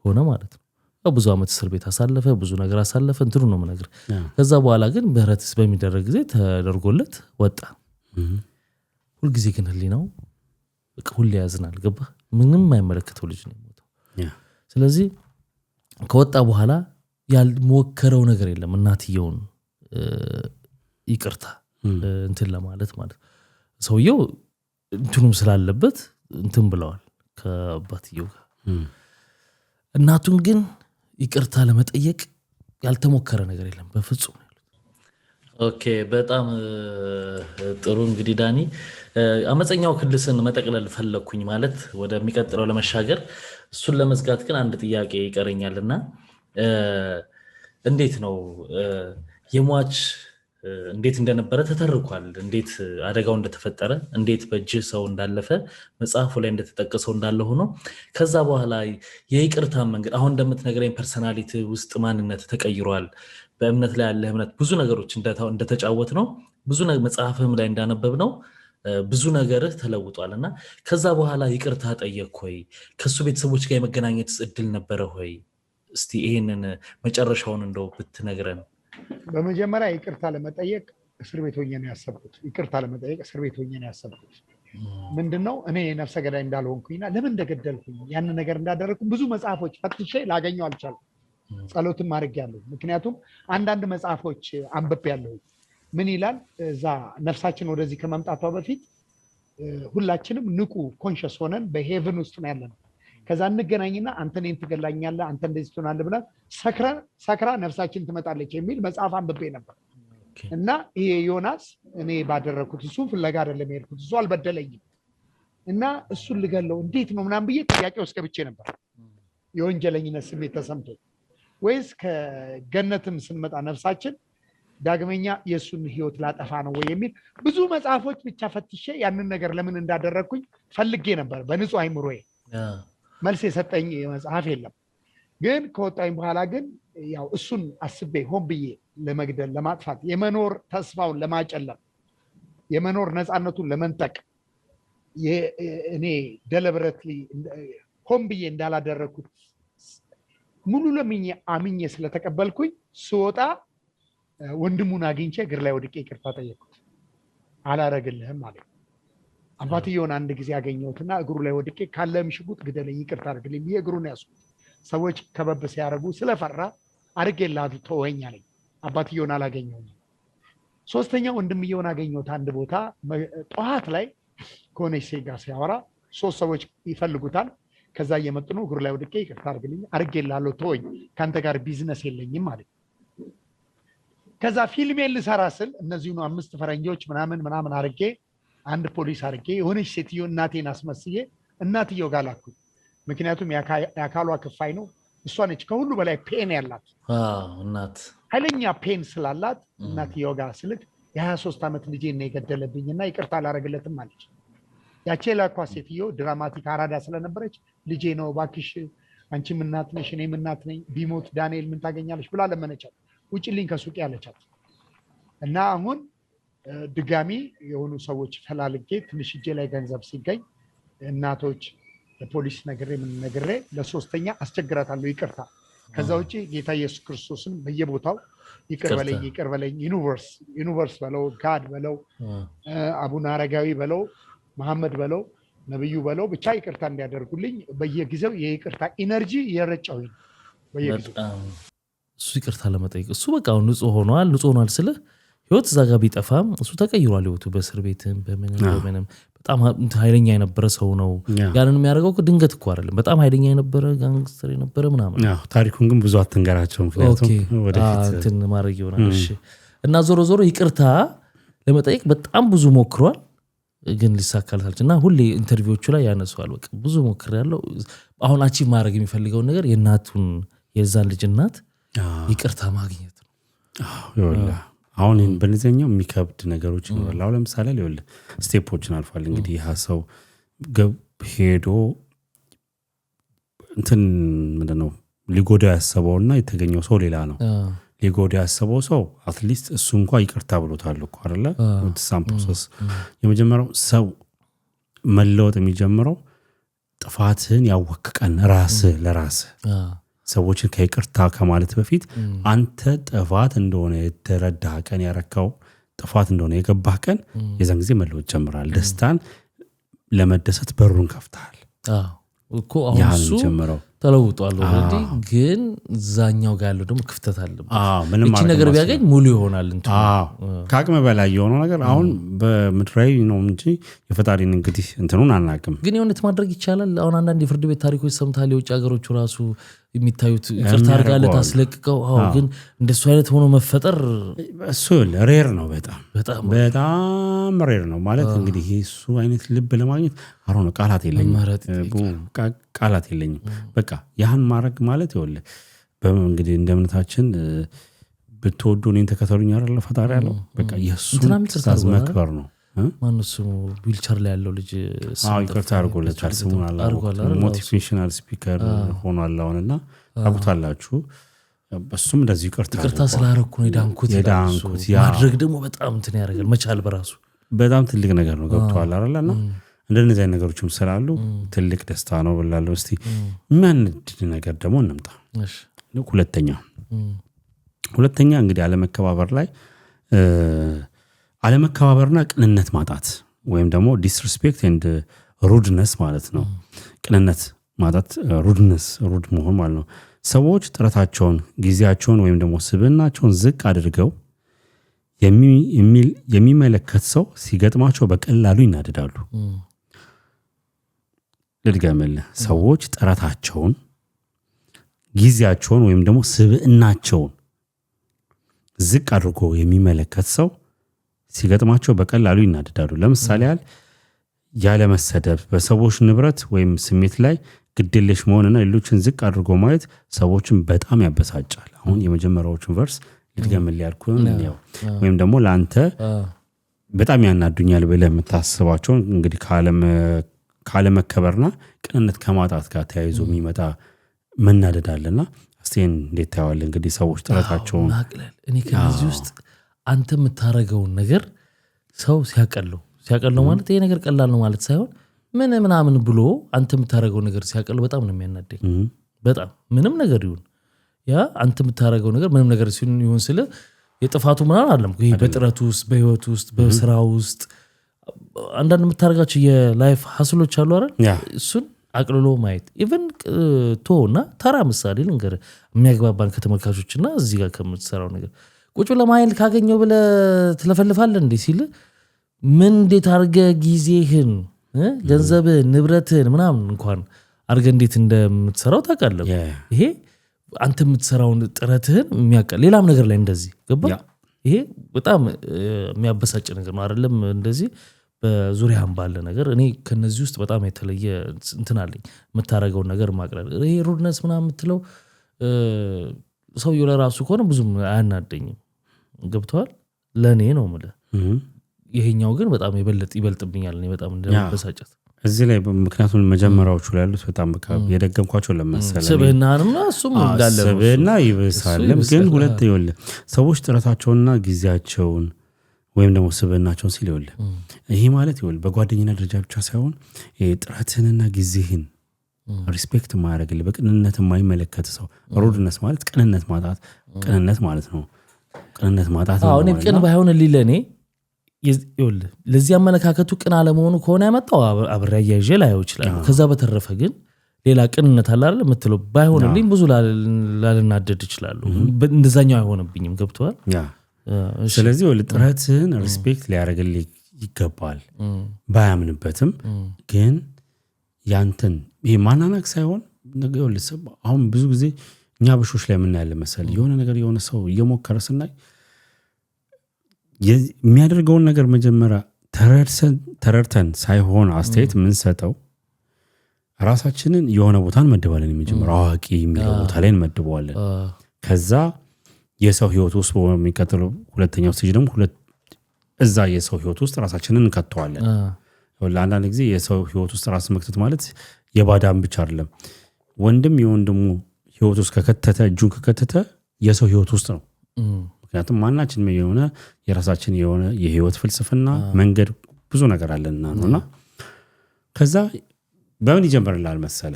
ሆነ ማለት ነው። ያው ብዙ አመት እስር ቤት አሳለፈ፣ ብዙ ነገር አሳለፈ እንትኑ ነው የምነግርህ። ከዛ በኋላ ግን ምህረትስ በሚደረግ ጊዜ ተደርጎለት ወጣ። ሁልጊዜ ግን ህሊናው በቃ ሁሌ ያዝናል። ገባህ? ምንም የማይመለከተው ልጅ ነው የሞተው። ስለዚህ ከወጣ በኋላ ያልሞከረው ነገር የለም እናትየውን ይቅርታ እንትን ለማለት ማለት ሰውየው እንትኑም ስላለበት እንትን ብለዋል ከአባትየው ጋር። እናቱን ግን ይቅርታ ለመጠየቅ ያልተሞከረ ነገር የለም በፍጹም። ኦኬ በጣም ጥሩ። እንግዲህ ዳኒ አመፀኛው ክልስን መጠቅለል ፈለኩኝ ማለት ወደሚቀጥለው ለመሻገር እሱን ለመዝጋት ግን አንድ ጥያቄ ይቀረኛልና እንዴት ነው የሟች እንዴት እንደነበረ ተተርኳል። እንዴት አደጋው እንደተፈጠረ እንዴት በእጅህ ሰው እንዳለፈ መጽሐፉ ላይ እንደተጠቀሰው እንዳለ ሆኖ ከዛ በኋላ የይቅርታ መንገድ አሁን እንደምትነግረኝ ፐርሰናሊቲ ውስጥ ማንነት ተቀይሯል። በእምነት ላይ ያለ እምነት ብዙ ነገሮች እንደተጫወት ነው ብዙ መጽሐፍም ላይ እንዳነበብ ነው ብዙ ነገርህ ተለውጧልና ከዛ በኋላ ይቅርታ ጠየቅ ሆይ ከሱ ቤተሰቦች ጋር የመገናኘት እድል ነበረ ሆይ? እስቲ ይሄንን መጨረሻውን እንደው ብትነግረን። በመጀመሪያ ይቅርታ ለመጠየቅ እስር ቤት ሆኜ ነው ያሰብኩት። ይቅርታ ለመጠየቅ እስር ቤት ሆኜ ነው ያሰብኩት። ምንድነው እኔ ነፍሰ ገዳይ እንዳልሆንኩኝና ለምን እንደገደልኩኝ ያን ነገር እንዳደረኩ ብዙ መጽሐፎች ፈትሼ ላገኘው አልቻልኩም። ጸሎትም አድርጌያለሁ። ምክንያቱም አንዳንድ መጽሐፎች አንብቤያለሁ። ምን ይላል እዛ ነፍሳችን ወደዚህ ከመምጣቷ በፊት ሁላችንም ንቁ ኮንሽስ ሆነን በሄቨን ውስጥ ነው ያለነው። ከዛ እንገናኝና አንተ እኔን ትገላኛለህ አንተ እንደዚህ ትሆናለህ ብላ ሰክራ ነፍሳችን ትመጣለች የሚል መጽሐፍ አንብቤ ነበር። እና ይሄ ዮናስ እኔ ባደረኩት እሱ ፍለጋ አይደለም የሄድኩት እሱ አልበደለኝም እና እሱን ልገለው እንዴት ነው ምናምን ብዬ ጥያቄ ውስጥ ገብቼ ነበር። የወንጀለኝነት ስሜት ተሰምቶ ወይስ ከገነትም ስንመጣ ነፍሳችን ዳግመኛ የሱን ህይወት ላጠፋ ነው ወይ የሚል ብዙ መጽሐፎች ብቻ ፈትሼ ያንን ነገር ለምን እንዳደረኩኝ ፈልጌ ነበር በንጹህ አይምሮዬ። መልስ የሰጠኝ መጽሐፍ የለም። ግን ከወጣኝ በኋላ ግን ያው እሱን አስቤ ሆን ብዬ ለመግደል ለማጥፋት የመኖር ተስፋውን ለማጨለም የመኖር ነፃነቱን ለመንጠቅ እኔ ደለብረትሊ ሆን ብዬ እንዳላደረኩት ሙሉ ለምኜ አምኜ ስለተቀበልኩኝ ስወጣ ወንድሙን አግኝቼ እግር ላይ ወድቄ ይቅርታ ጠየቅኩት። አላረግልህም ማለት አባትየውን አንድ ጊዜ አገኘሁትና እግሩ ላይ ወድቄ ካለም ሽጉጥ ግደለኝ ይቅርታ አድርግልኝ ብዬ እግሩን ያስኩት። ሰዎች ከበብ ሲያደርጉ ስለፈራ አድርጌልሃለሁ ተወኝ አለኝ። አባትየውን አላገኘሁም። ሶስተኛ ወንድምየውን አገኘሁት አንድ ቦታ ጠዋት ላይ ከሆነች ሴት ጋር ሲያወራ 3 ሰዎች ይፈልጉታል። ከዛ እየመጡ ነው እግሩ ላይ ወድቄ ይቅርታ አድርግልኝ አድርጌልሃለሁ ተወኝ ከአንተ ጋር ቢዝነስ የለኝም ማለት። ከዛ ፊልሜን ልሰራ ስል እነዚህኑ 5 ፈረንጆች ምናምን አድርጌ አንድ ፖሊስ አድርጌ የሆነች ሴትዮ እናቴን አስመስዬ እናትየው ጋር ላኩኝ። ምክንያቱም የአካሏ ክፋይ ነው እሷ ነች ከሁሉ በላይ ፔን ያላት እናት ኃይለኛ ፔን ስላላት እናትየው ጋር ስልክ የ23 ዓመት ልጄን ነው የገደለብኝና ይቅርታ አላረግለትም አለች። ያቺ ላኳ ሴትዮ ድራማቲክ አራዳ ስለነበረች ልጄ ነው እባክሽ አንቺም እናት ነሽ እኔም እናት ነኝ ቢሞት ዳንኤል ምን ታገኛለሽ ብላ ለመነቻት። ውጭልኝ ከሱቅ ያለቻት እና አሁን ድጋሚ የሆኑ ሰዎች ፈላልጌ ትንሽ እጄ ላይ ገንዘብ ሲገኝ እናቶች ለፖሊስ ነግሬ ለሶስተኛ አስቸግራታለሁ ይቅርታ። ከዛ ውጪ ጌታ ኢየሱስ ክርስቶስን በየቦታው ይቅር በለኝ ዩኒቨርስ በለው ጋድ በለው አቡነ አረጋዊ በለው መሐመድ በለው ነብዩ በለው ብቻ ይቅርታ እንዲያደርጉልኝ በየጊዜው የይቅርታ ኢነርጂ የረጫውኝ በየጊዜው እሱ ይቅርታ ለመጠየቅ እሱ በቃ ንጹህ ሆኗል ስለ ህይወት እዛ ጋር ቢጠፋም እሱ ተቀይሯል። ህይወቱ በእስር ቤትም በምንም በጣም ኃይለኛ የነበረ ሰው ነው። ያንን የሚያደርገው ድንገት እኮ አይደለም። በጣም ኃይለኛ የነበረ ጋንግስተር የነበረ ምናምን። ታሪኩን ግን ብዙ አትንገራቸው ምክንያቱም ወደፊት እንትን ማድረግ ይሆናል። እሺ እና ዞሮ ዞሮ ይቅርታ ለመጠየቅ በጣም ብዙ ሞክሯል ግን ሊሳካልታል እና ሁሌ ኢንተርቪዎቹ ላይ ያነሳዋል በቃ ብዙ ሞክሬያለሁ አሁን አቺቭ ማድረግ የሚፈልገው ነገር የእናቱን የዛን ልጅ እናት ይቅርታ ማግኘት ነው ይኸውልህ አሁን በእንግሊዝኛው የሚከብድ ነገሮች ይኖራል አሁን ለምሳሌ ይኸውልህ ስቴፖችን አልፏል እንግዲህ ያ ሰው ሄዶ እንትን ምንድነው ሊጎዳ ያሰበውና የተገኘው ሰው ሌላ ነው ሊጎዳ ያሰበው ሰው አትሊስት እሱ እንኳን ይቅርታ ብሎታል እኮ አይደለ ወትሳም ፕሮሰስ የመጀመሪያው ሰው መለወጥ የሚጀምረው ጥፋትህን ያወቅቀን ራስህ ለራስህ ሰዎችን ከይቅርታ ከማለት በፊት አንተ ጥፋት እንደሆነ የተረዳህ ቀን ያረካው ጥፋት እንደሆነ የገባህ ቀን የዛን ጊዜ መለወጥ ጀምራል ደስታን ለመደሰት በሩን ከፍተሃል እኮ አሁን እሱ ተለውጧል ኦሬዲ ግን ዛኛው ጋር ያለው ደግሞ ክፍተት አለበት እቺ ነገር ቢያገኝ ሙሉ ይሆናል እንት ካቅመ በላይ የሆነው ነገር አሁን በምድራዊ ነው እንጂ የፈጣሪን እንግዲህ እንትኑን አናቅም ግን የሆነት ማድረግ ይቻላል አሁን አንዳንድ የፍርድ ቤት ታሪኮች ሰምታል የውጭ ሀገሮች ራሱ የሚታዩት ይቅርታ አድርጋለት አስለቅቀው ግን እንደሱ አይነት ሆኖ መፈጠር እሱ ሬር ነው በጣም ሬር ነው ማለት እንግዲህ እሱ አይነት ልብ ለማግኘት አሁን ቃላት የለኝም በቃ ያህን ማድረግ ማለት ይወለ በእንግዲህ እንደምነታችን ብትወዱ እኔን ተከተሉኝ አይደል ፈጣሪ ያለው በቃ የሱን ትእዛዝ መክበር ነው ማንሱ ዊልቸር ላይ ያለው ልጅ ይቅርታ አድርጎለታል ስሙን አላውቅም ሞቲቬሽናል ስፒከር ሆኗል አሁንና ታውቁታላችሁ በሱም እንደዚህ ይቅርታ ስላረኩ ነው የዳንኩት ማድረግ ደግሞ በጣም እንትን ያደርጋል መቻል በራሱ በጣም ትልቅ ነገር ነው ገብቷል አይደልና እንደነዚህ አይነት ነገሮችም ስላሉ ትልቅ ደስታ ነው ብላለሁ እስቲ የሚያንድድ ነገር ደግሞ እንምጣ እሺ ሁለተኛ እንግዲህ አለመከባበር ላይ አለመከባበርና ቅንነት ማጣት ወይም ደግሞ ዲስሪስፔክት ኤንድ ሩድነስ ማለት ነው ቅንነት ማጣት ሩድ መሆን ማለት ነው ሰዎች ጥረታቸውን ጊዜያቸውን ወይም ደግሞ ስብዕናቸውን ዝቅ አድርገው የሚመለከት ሰው ሲገጥማቸው በቀላሉ ይናደዳሉ ልድገምልህ ሰዎች ጥረታቸውን ጊዜያቸውን ወይም ደግሞ ስብዕናቸውን ዝቅ አድርጎ የሚመለከት ሰው ሲገጥማቸው በቀላሉ ይናደዳሉ ለምሳሌ ያለ መሰደብ በሰዎች ንብረት ወይም ስሜት ላይ ግድልሽ መሆንና ሌሎችን ዝቅ አድርጎ ማየት ሰዎችን በጣም ያበሳጫል አሁን የመጀመሪያዎቹን ቨርስ ልድገምልህ ያልኩን ነው ወይም ደግሞ ለአንተ በጣም ያናዱኛል ብለህ የምታስባቸው እንግዲህ ካለመከበርና ቅንነት ከማጣት ጋር ተያይዞ የሚመጣ መናደዳልና እስቲን እንዴት ታያዋለህ እንግዲህ ሰዎች ጥረታቸውን ማቅለል እኔ ከዚህ ውስጥ አንተ የምታረገውን ነገር ሰው ሲያቀለው ማለት ይሄ ነገር ቀላል ነው ማለት ሳይሆን ምናምን ብሎ አንተ የምታረገው ነገር ሲያቀለው በጣም ነው የሚያናደኝ በጣም ምንም ነገር ይሁን ያ አንተ የምታረገው ነገር ምንም ነገር ይሁን ስለ የጥፋቱ ምናምን አይደለም ይሄ በጥረቱ ውስጥ በህይወቱ ውስጥ በስራው ውስጥ አንዳንድ የምታረጋቸው የላይፍ ሀስሎች አሉ አይደል እሱን አቅልሎ ማየት ኢቭን ቶና ተራ ምሳሌ ልንገር የሚያግባባን ከተመልካቾችና እዚህ ጋር ከምትሰራው ነገር ቁጭ ለማይል ካገኘው ብለ ትለፈልፋለህ እንዴ ሲል ምን እንዴት አርገ ጊዜህን ገንዘብ ንብረትን ምናምን እንኳን አርገ እንዴት እንደምትሰራው ታውቃለህ ይሄ አንተ የምትሰራውን ጥረትህን የሚያቀል ሌላም ነገር ላይ እንደዚህ ገባ ይሄ በጣም የሚያበሳጭ ነገር ነው አይደለም እንደዚህ በዙሪያም ባለ ነገር እኔ ከነዚህ ውስጥ በጣም የተለየ እንትን አለኝ የምታረገው ነገር ማቅረብ ይሄ ሩድነስ ምናምን የምትለው ሰውየው ለራሱ ከሆነ ብዙም አያናደኝም ገብቷል ለኔ ነው ማለት ይሄኛው ግን በጣም ይበልጥብኛል እኔ በጣም እንደማበሳጨት እዚህ ላይ ምክንያቱም መጀመሪያዎቹ ላይ ያሉት በጣም በቃ የደገምኳቸው ለመሰለኝ ስብዕናንም እሱም እንዳለ ስብዕና ይብሳልም ግን ሁለት ይወልህ ሰዎች ጥረታቸውንና ጊዜያቸውን ወይም ደግሞ ስብዕናቸውን ሲል ይወልህ ይሄ ማለት ይወልህ በጓደኝነት ደረጃ ብቻ ሳይሆን ጥረትህንና ጊዜህን ሪስፔክት ማድረግልህ በቅንነት የማይመለከት ሰው ሩድነስ ማለት ቅንነት ማለት ነው ቅንነት ማጣት ነው እኔ ቅን ባይሆንልኝ ለኔ ይወልህ ለዚህ አመለካከቱ ቅን አለመሆኑ ከሆነ ያመጣው አብሬ ያያዤ ላይው ይችላል ከዛ በተረፈ ግን ሌላ ቅንነት አለ አይደል የምትለው ባይሆንልኝ ብዙ ላልናደድ ይችላል እንደዛኛው አይሆንብኝም ገብቷል ስለዚህ ጥረትህን ሪስፔክት ሊያደርግልህ ይገባል ባያምንበትም ግን ያንተን ይሄ ማናናቅ ሳይሆን ነገር ልሰብ አሁን ብዙ ጊዜ እኛ በሾሽ ላይ ምን ያለ መሰል የሆነ ነገር የሆነ ሰው እየሞከረ ስናይ የሚያደርገውን ነገር መጀመሪያ ተረድተን ሳይሆን አስተያየት የምንሰጠው ራሳችንን የሆነ ቦታ እንመድባለን። የሚጀምረው አዋቂ የሚለው ቦታ ላይ እንመድበዋለን። ከዛ የሰው ህይወት ውስጥ በሚቀጥለው ሁለተኛው ስቴጅ ደግሞ እዛ የሰው ህይወት ውስጥ ራሳችንን እንከተዋለን። ለአንዳንድ ጊዜ የሰው ህይወት ውስጥ ራስ መክተት ማለት የባዳም ብቻ አይደለም። ወንድም የወንድሙ ህይወት ውስጥ እጁን ከከተተ የሰው ህይወት ውስጥ ነው። ምክንያቱም ማናችንም የሆነ የራሳችን የሆነ የህይወት ፍልስፍና መንገድ ብዙ ነገር አለንና ነውና ከዛ በምን ይጀምርላል መሰለ?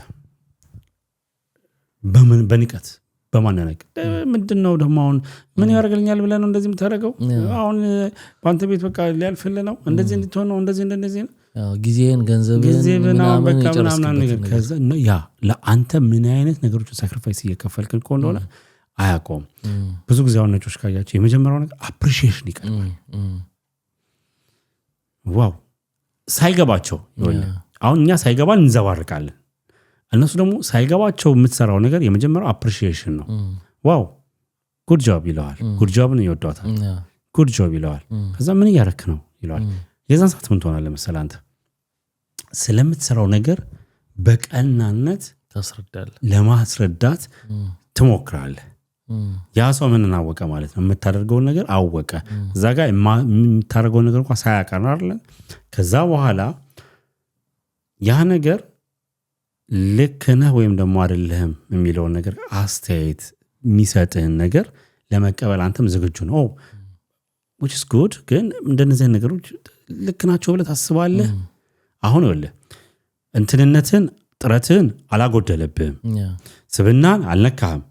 በንቀት በማናነቅ ምንድነው ደግሞ አሁን ምን ያደርግልኛል ብለህ ነው እንደዚህ የምታደርገው? አሁን በአንተ ቤት በቃ ሊያልፍልህ ነው እንደዚህ እንድትሆን ነው እንደዚህ ነው ጊዜን ገንዘብን ምናምን ከዛ ያ ለአንተ ምን አይነት ነገሮችን ሳክሪፋይስ እየከፈልክ እንደሆነ አያውቀውም። ብዙ ጊዜ አሁን ነጮች ካያቸው የመጀመሪያው ነገር አፕሪሺዬሽን ይቀርባል። ዋው ሳይገባቸው ይኸውልህ አሁን እኛ ሳይገባን እንዘባርቃለን። እነሱ ደግሞ ሳይገባቸው የምትሰራው ነገር የመጀመሪያው አፕሪሺዬሽን ነው። ዋው ጉድ ጆብ ይለዋል። ጉድ ጆብን ይወዷታል። ጉድ ጆብ ይለዋል። ከዛ ምን እያረክ ነው ይለዋል። የዛን ሰዓት ምን ትሆናለህ መሰለህ? አንተ ስለምትሰራው ነገር በቀናነት ታስረዳለህ፣ ለማስረዳት ትሞክራለህ። ያ ሰው ምን አወቀ ማለት ነው? የምታደርገውን ነገር አወቀ። እዛ ጋር የምታደርገውን ነገር እንኳን ሳያውቅ አይደል? ከዛ በኋላ ያ ነገር ልክ ነህ ወይም ደግሞ አይደለህም የሚለውን ነገር አስተያየት የሚሰጥህን ነገር ለመቀበል አንተም ዝግጁ ነው። which is good። ግን እንደነዚህ ነገሮች ልክ ናቸው ብለህ ታስባለህ? አሁን ይኸውልህ እንትንነትን ጥረትን አላጎደለብህም፣ ስብናን አልነካህም፣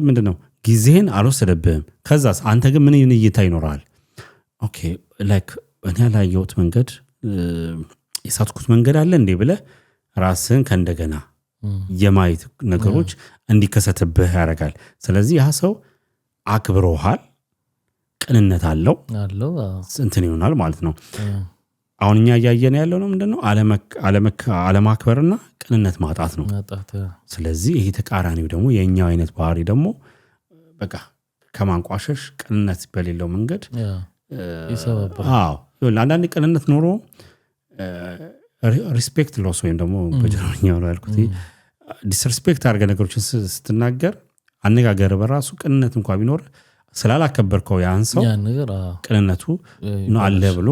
ምንድነው ጊዜህን አልወሰደብህም። ከዛስ አንተ ግን ምን እይታ ይኖራል? ኦኬ ላይክ እኔ ያላየሁት መንገድ የሳትኩት መንገድ አለ እንዴ ብለህ ራስህን ከእንደገና የማየት ነገሮች እንዲከሰትብህ ያደርጋል። ስለዚህ ያ ሰው አክብሮሃል፣ ቅንነት አለው እንትን ይሆናል ማለት ነው። አሁን እኛ እያየን ያለው ነው ምንድነው? አለማክበርና ቅንነት ማጣት ነው። ስለዚህ ይሄ ተቃራኒው ደግሞ የኛው አይነት ባህሪ ደግሞ በቃ ከማንቋሸሽ ቅንነት በሌለው መንገድ ይሰበብራል። አንዳንድ ቅንነት ኖሮ ሪስፔክት ሎስ ወይም ደግሞ በጀርመኛው ነው ያልኩት ዲስሪስፔክት አድርገህ ነገሮችን ስትናገር አነጋገር በራሱ ቅንነት እንኳን ቢኖር ስላላከበርከው ያን ሰው ቅንነቱ ነው አለ ብሎ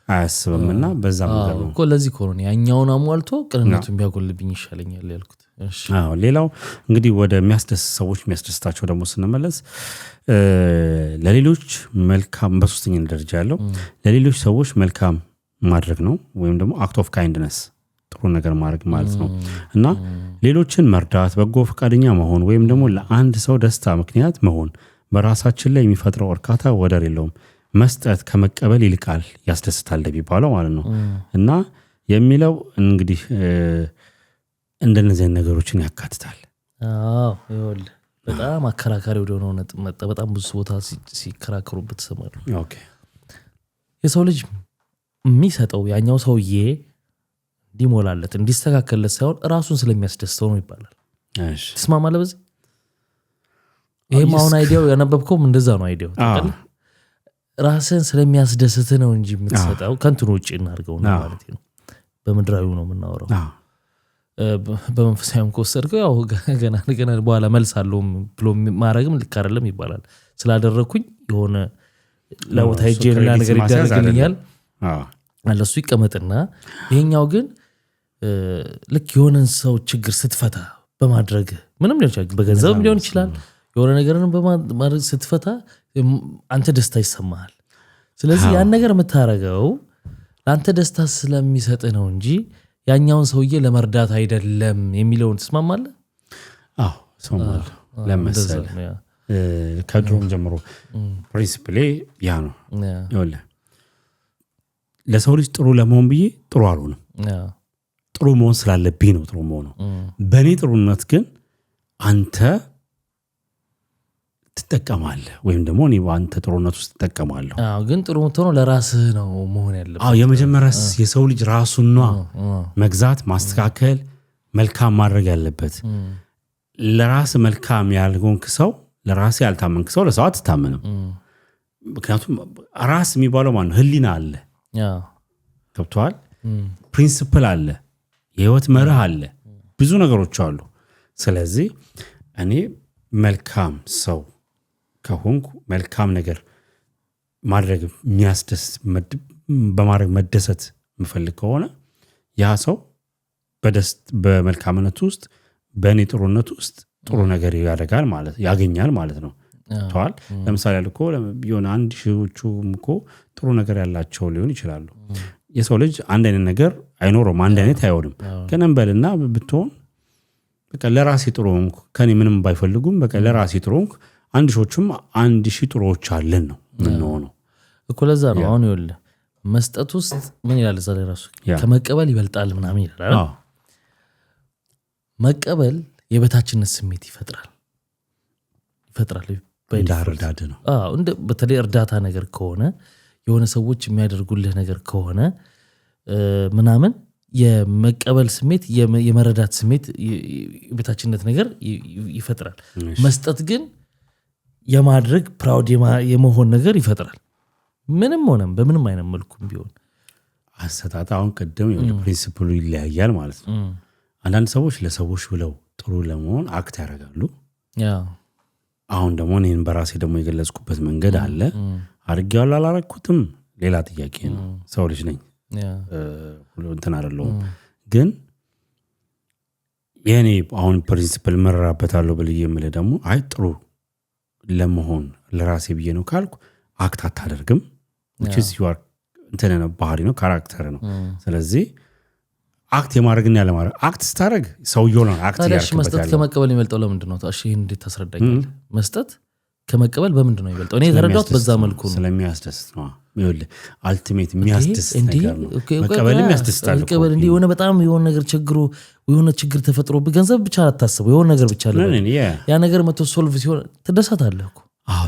አያስብምና በዛ መንገድ ነው እኮ። ለዚህ ኮሮና ያኛውን አሟልቶ ቅንነቱን ቢያጎልብኝ ይሻለኛል ያልኩት። ሌላው እንግዲህ ወደ የሚያስደስታቸው ደግሞ ስንመለስ ለሌሎች መልካም በሶስተኛ ደረጃ ያለው ለሌሎች ሰዎች መልካም ማድረግ ነው ወይም ደግሞ አክት ኦፍ ካይንድነስ ጥሩ ነገር ማድረግ ማለት ነው። እና ሌሎችን መርዳት፣ በጎ ፈቃደኛ መሆን ወይም ደግሞ ለአንድ ሰው ደስታ ምክንያት መሆን በራሳችን ላይ የሚፈጥረው እርካታ ወደር የለውም። መስጠት ከመቀበል ይልቃል ያስደስታል እንደሚባለው ማለት ነው። እና የሚለው እንግዲህ እንደነዚህ ነገሮችን ያካትታል። ይኸውልህ በጣም አከራካሪ ወደ ሆነው ነጥብ መጣ። በጣም ብዙ ቦታ ሲከራከሩበት ሰማሉ። የሰው ልጅ የሚሰጠው ያኛው ሰውዬ እንዲሞላለት እንዲስተካከልለት ሳይሆን ራሱን ስለሚያስደስተው ነው ይባላል። ትስማማለህ በዚህ? ይሄም አሁን አይዲያው ያነበብከውም እንደዛ ነው። አይዲያው ራስን ስለሚያስደስት ነው እንጂ የምትሰጠው ከንቱን ውጭ እናድርገው ነው ማለት ነው። በምድራዊው ነው የምናወራው። በመንፈሳዊም ከወሰድከው ያው ገና በኋላ መልስ አለውም ብሎ ማድረግም ልክ አይደለም ይባላል። ስላደረኩኝ የሆነ ለቦታ ሄጄ ሌላ ነገር ይደረግልኛል አለሱ ይቀመጥና ይሄኛው ግን ልክ የሆነን ሰው ችግር ስትፈታ በማድረግ ምንም ሊሆን ይችላል፣ በገንዘብ ሊሆን ይችላል፣ የሆነ ነገርን በማድረግ ስትፈታ አንተ ደስታ ይሰማሃል። ስለዚህ ያን ነገር የምታረገው ለአንተ ደስታ ስለሚሰጥ ነው እንጂ ያኛውን ሰውዬ ለመርዳት አይደለም የሚለውን ትስማማለህ? አዎ ሰማል። ለምሳሌ ከድሮም ጀምሮ ፕሪንሲፕሌ ያ ነው። ይኸውልህ ለሰው ልጅ ጥሩ ለመሆን ብዬ ጥሩ አልሆንም። ጥሩ መሆን ስላለብኝ ነው ጥሩ መሆነው። በእኔ ጥሩነት ግን አንተ ትጠቀማለህ ወይም ደግሞ እኔ በአንተ ጥሩነት ውስጥ ትጠቀማለሁ። ግን ጥሩ የምትሆነው ለራስህ ነው መሆን ያለበት። የመጀመሪያ የሰው ልጅ ራሱን ነው መግዛት፣ ማስተካከል፣ መልካም ማድረግ ያለበት። ለራስ መልካም ያልሆንክ ሰው፣ ለራስ ያልታመንክ ሰው ለሰው አትታመንም። ምክንያቱም ራስ የሚባለው ማን ነው? ህሊና አለ። ገብቶሃል? ፕሪንሲፕል አለ፣ የህይወት መርህ አለ፣ ብዙ ነገሮች አሉ። ስለዚህ እኔ መልካም ሰው ከሆንኩ መልካም ነገር ማድረግ የሚያስደስት በማድረግ መደሰት የምፈልግ ከሆነ ያ ሰው በመልካምነቱ ውስጥ በእኔ ጥሩነቱ ውስጥ ጥሩ ነገር ያደርጋል ማለት ያገኛል ማለት ነው። ተዋል ለምሳሌ ያልኩ የሆነ አንድ ሺዎቹ እኮ ጥሩ ነገር ያላቸው ሊሆን ይችላሉ። የሰው ልጅ አንድ አይነት ነገር አይኖርም፣ አንድ አይነት አይሆንም። ከነንበልና ብትሆን በቃ ለራሴ ጥሩ ሆንኩ ከኔ ምንም ባይፈልጉም በቃ ለራሴ ጥሩ ሆንኩ አንድ ሺዎቹም 1000 ጥሩዎች አለን ነው ምን ነው እኮ ለዛ ነው አሁን ይኸውልህ መስጠት ውስጥ ምን ይላል እዛ ላይ ራሱ ከመቀበል ይበልጣል ምናምን ይላል። መቀበል የበታችነት ስሜት ይፈጥራል በዳርዳድ ነው። እንደ በተለይ እርዳታ ነገር ከሆነ የሆነ ሰዎች የሚያደርጉልህ ነገር ከሆነ ምናምን የመቀበል ስሜት የመረዳት ስሜት የበታችነት ነገር ይፈጥራል። መስጠት ግን የማድረግ ፕራውድ የመሆን ነገር ይፈጥራል። ምንም ሆነም በምንም አይነት መልኩም ቢሆን አሰጣጣ አሁን ቀደም ፕሪንሲፕሉ ይለያያል ማለት ነው። አንዳንድ ሰዎች ለሰዎች ብለው ጥሩ ለመሆን አክት ያደርጋሉ። አሁን ደግሞ እኔን በራሴ ደግሞ የገለጽኩበት መንገድ አለ። አድርጌዋለሁ አላረኩትም ሌላ ጥያቄ ነው። ሰው ልጅ ነኝ እንትን አይደለሁም። ግን የኔ አሁን ፕሪንሲፕል መራበታለሁ ብዬ የምልህ ደግሞ አይ ጥሩ ለመሆን ለራሴ ብዬ ነው ካልኩ አክት አታደርግም። which is your እንትን ነው ባህሪ ነው ካራክተር ነው። ስለዚህ አክት የማድረግና ያለማድረግ አክት ስታደርግ ሰውየው ነው አክት ያደርግበታል። መስጠት ከመቀበል ይበልጣው ለምንድን ነው? እሺ ይሄን እንዴት ታስረዳኛለህ? መስጠት ከመቀበል በምንድን ነው ይበልጣው? እኔ የተረዳሁት በዛ መልኩ ነው። ስለሚያስደስት ነው። ይኸውልህ አልቲሜት የሚያስደስት ነገር ነው። መቀበልም ያስደስታል። መቀበል እንዴ የሆነ በጣም የሆነ ነገር ችግሩ የሆነ ችግር ተፈጥሮብህ ገንዘብ ብቻ አታስበው የሆነ ነገር ብቻ አይደለም ያ ነገር መቶ ሶልቭ ሲሆን ትደሰታለህ እኮ።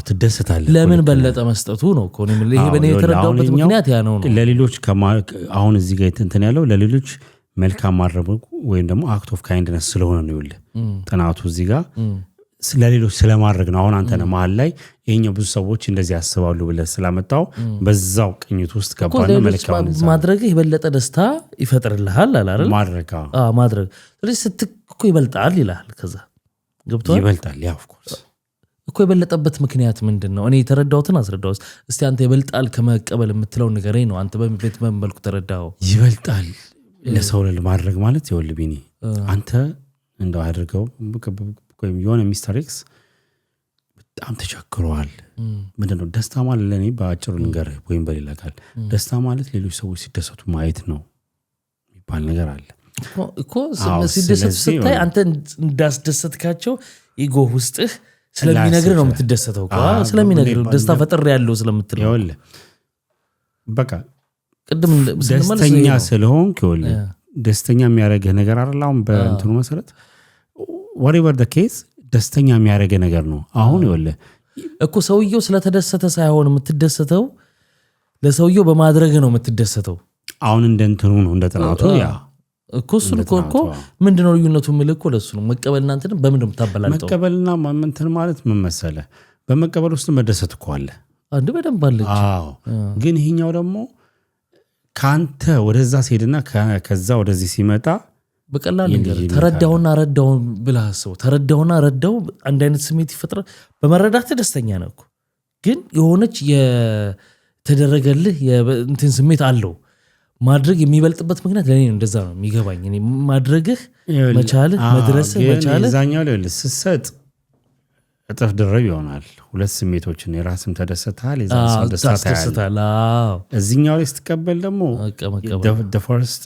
ትደሰታለህ። ለምን በለጠ መስጠቱ ነው እኮ ነው። ይሄ በኔ የተረዳሁበት ምክንያት ያ ነው። ለሌሎች አሁን እዚህ ጋር እንትን ያለው ለሌሎች መልካም ማድረግ ወይም ደግሞ አክት ኦፍ ካይንድነስ ስለሆነ ነው። ይኸውልህ ጥናቱ እዚህ ጋር ስለሌሎች ስለማድረግ ነው። አሁን አንተ ነህ መሀል ላይ ይሄኛው ብዙ ሰዎች እንደዚህ ያስባሉ ብለህ ስላመጣው በዛው ቅኝት ውስጥ ገባና መልካም ማድረግ የበለጠ ደስታ ይፈጥርልሃል አይደል? ማድረግ ስለዚህ ስትኮ ይበልጣል ይላል። ከዛ ገብቷል ይበልጣል። ያ ኦፍ ኮርስ እኮ የበለጠበት ምክንያት ምንድነው? እኔ የተረዳሁትን አስረዳሁት። እስቲ አንተ ይበልጣል ከመቀበል የምትለው ነገር ነው። አንተ በቤት መልኩ ተረዳው። ይበልጣል ለሰው ለማድረግ ማለት ይኸውልህ ቢኒ አንተ እንደው አድርገው ወይም የሆነ ሚስተር ኤክስ በጣም ተቸግሯል። ምንድነው ደስታ ማለት? ለኔ በአጭሩ ልንገርህ ወይም በሌላ ቃል ደስታ ማለት ሌሎች ሰዎች ሲደሰቱ ማየት ነው የሚባል ነገር አለ እኮ። ሲደሰቱ ስታይ አንተ እንዳስደሰትካቸው ኢጎ ውስጥህ ስለሚነግር ነው የምትደሰተው እኮ። ስለሚነግር ደስታ ፈጥር ያለው ስለምትል ነው። ይኸውልህ በቃ ቅድም ደስተኛ ስለሆንክ ይኸውልህ ደስተኛ የሚያደርግህ ነገር አይደል? አሁን በእንትኑ መሰረት whatever the case ደስተኛ የሚያደርግህ ነገር ነው። አሁን ይኸውልህ እኮ ሰውየው ስለተደሰተ ሳይሆን የምትደሰተው ለሰውየው በማድረግ ነው የምትደሰተው። አሁን እንደ እንትኑ ነው እንደ ጥናቱ ያ እኮ እሱን እኮ ምንድነው ልዩነቱ? ምልኮ ለሱ ነው መቀበልና እንትን በምንድነው የምታበላልጠው? መቀበልና እንትን ማለት ምን መሰለህ በመቀበል ውስጥ መደሰት እኮ አለ አንድ በደንብ አለች። አዎ ግን ይሄኛው ደግሞ ካንተ ወደዛ ሲሄድና ከዛ ወደዚህ ሲመጣ በቀላል ነገር ተረዳውና ረዳው ብለህ አስበው። ተረዳውና ረዳው አንድ አይነት ስሜት ይፈጥራል። በመረዳት ደስተኛ ነህ እኮ ግን የሆነች የተደረገልህ እንትን ስሜት አለው። ማድረግ የሚበልጥበት ምክንያት ለኔ እንደዛ ነው የሚገባኝ። እኔ ማድረግህ መቻልህ መድረስህ መቻልህ እዛኛው ላይ ልስሰጥ እጥፍ ድርብ ይሆናል። ሁለት ስሜቶችን የራስም ተደሰታል የዛን ተደሰታል። እዚህኛው ላይ ስትቀበል ደግሞ the first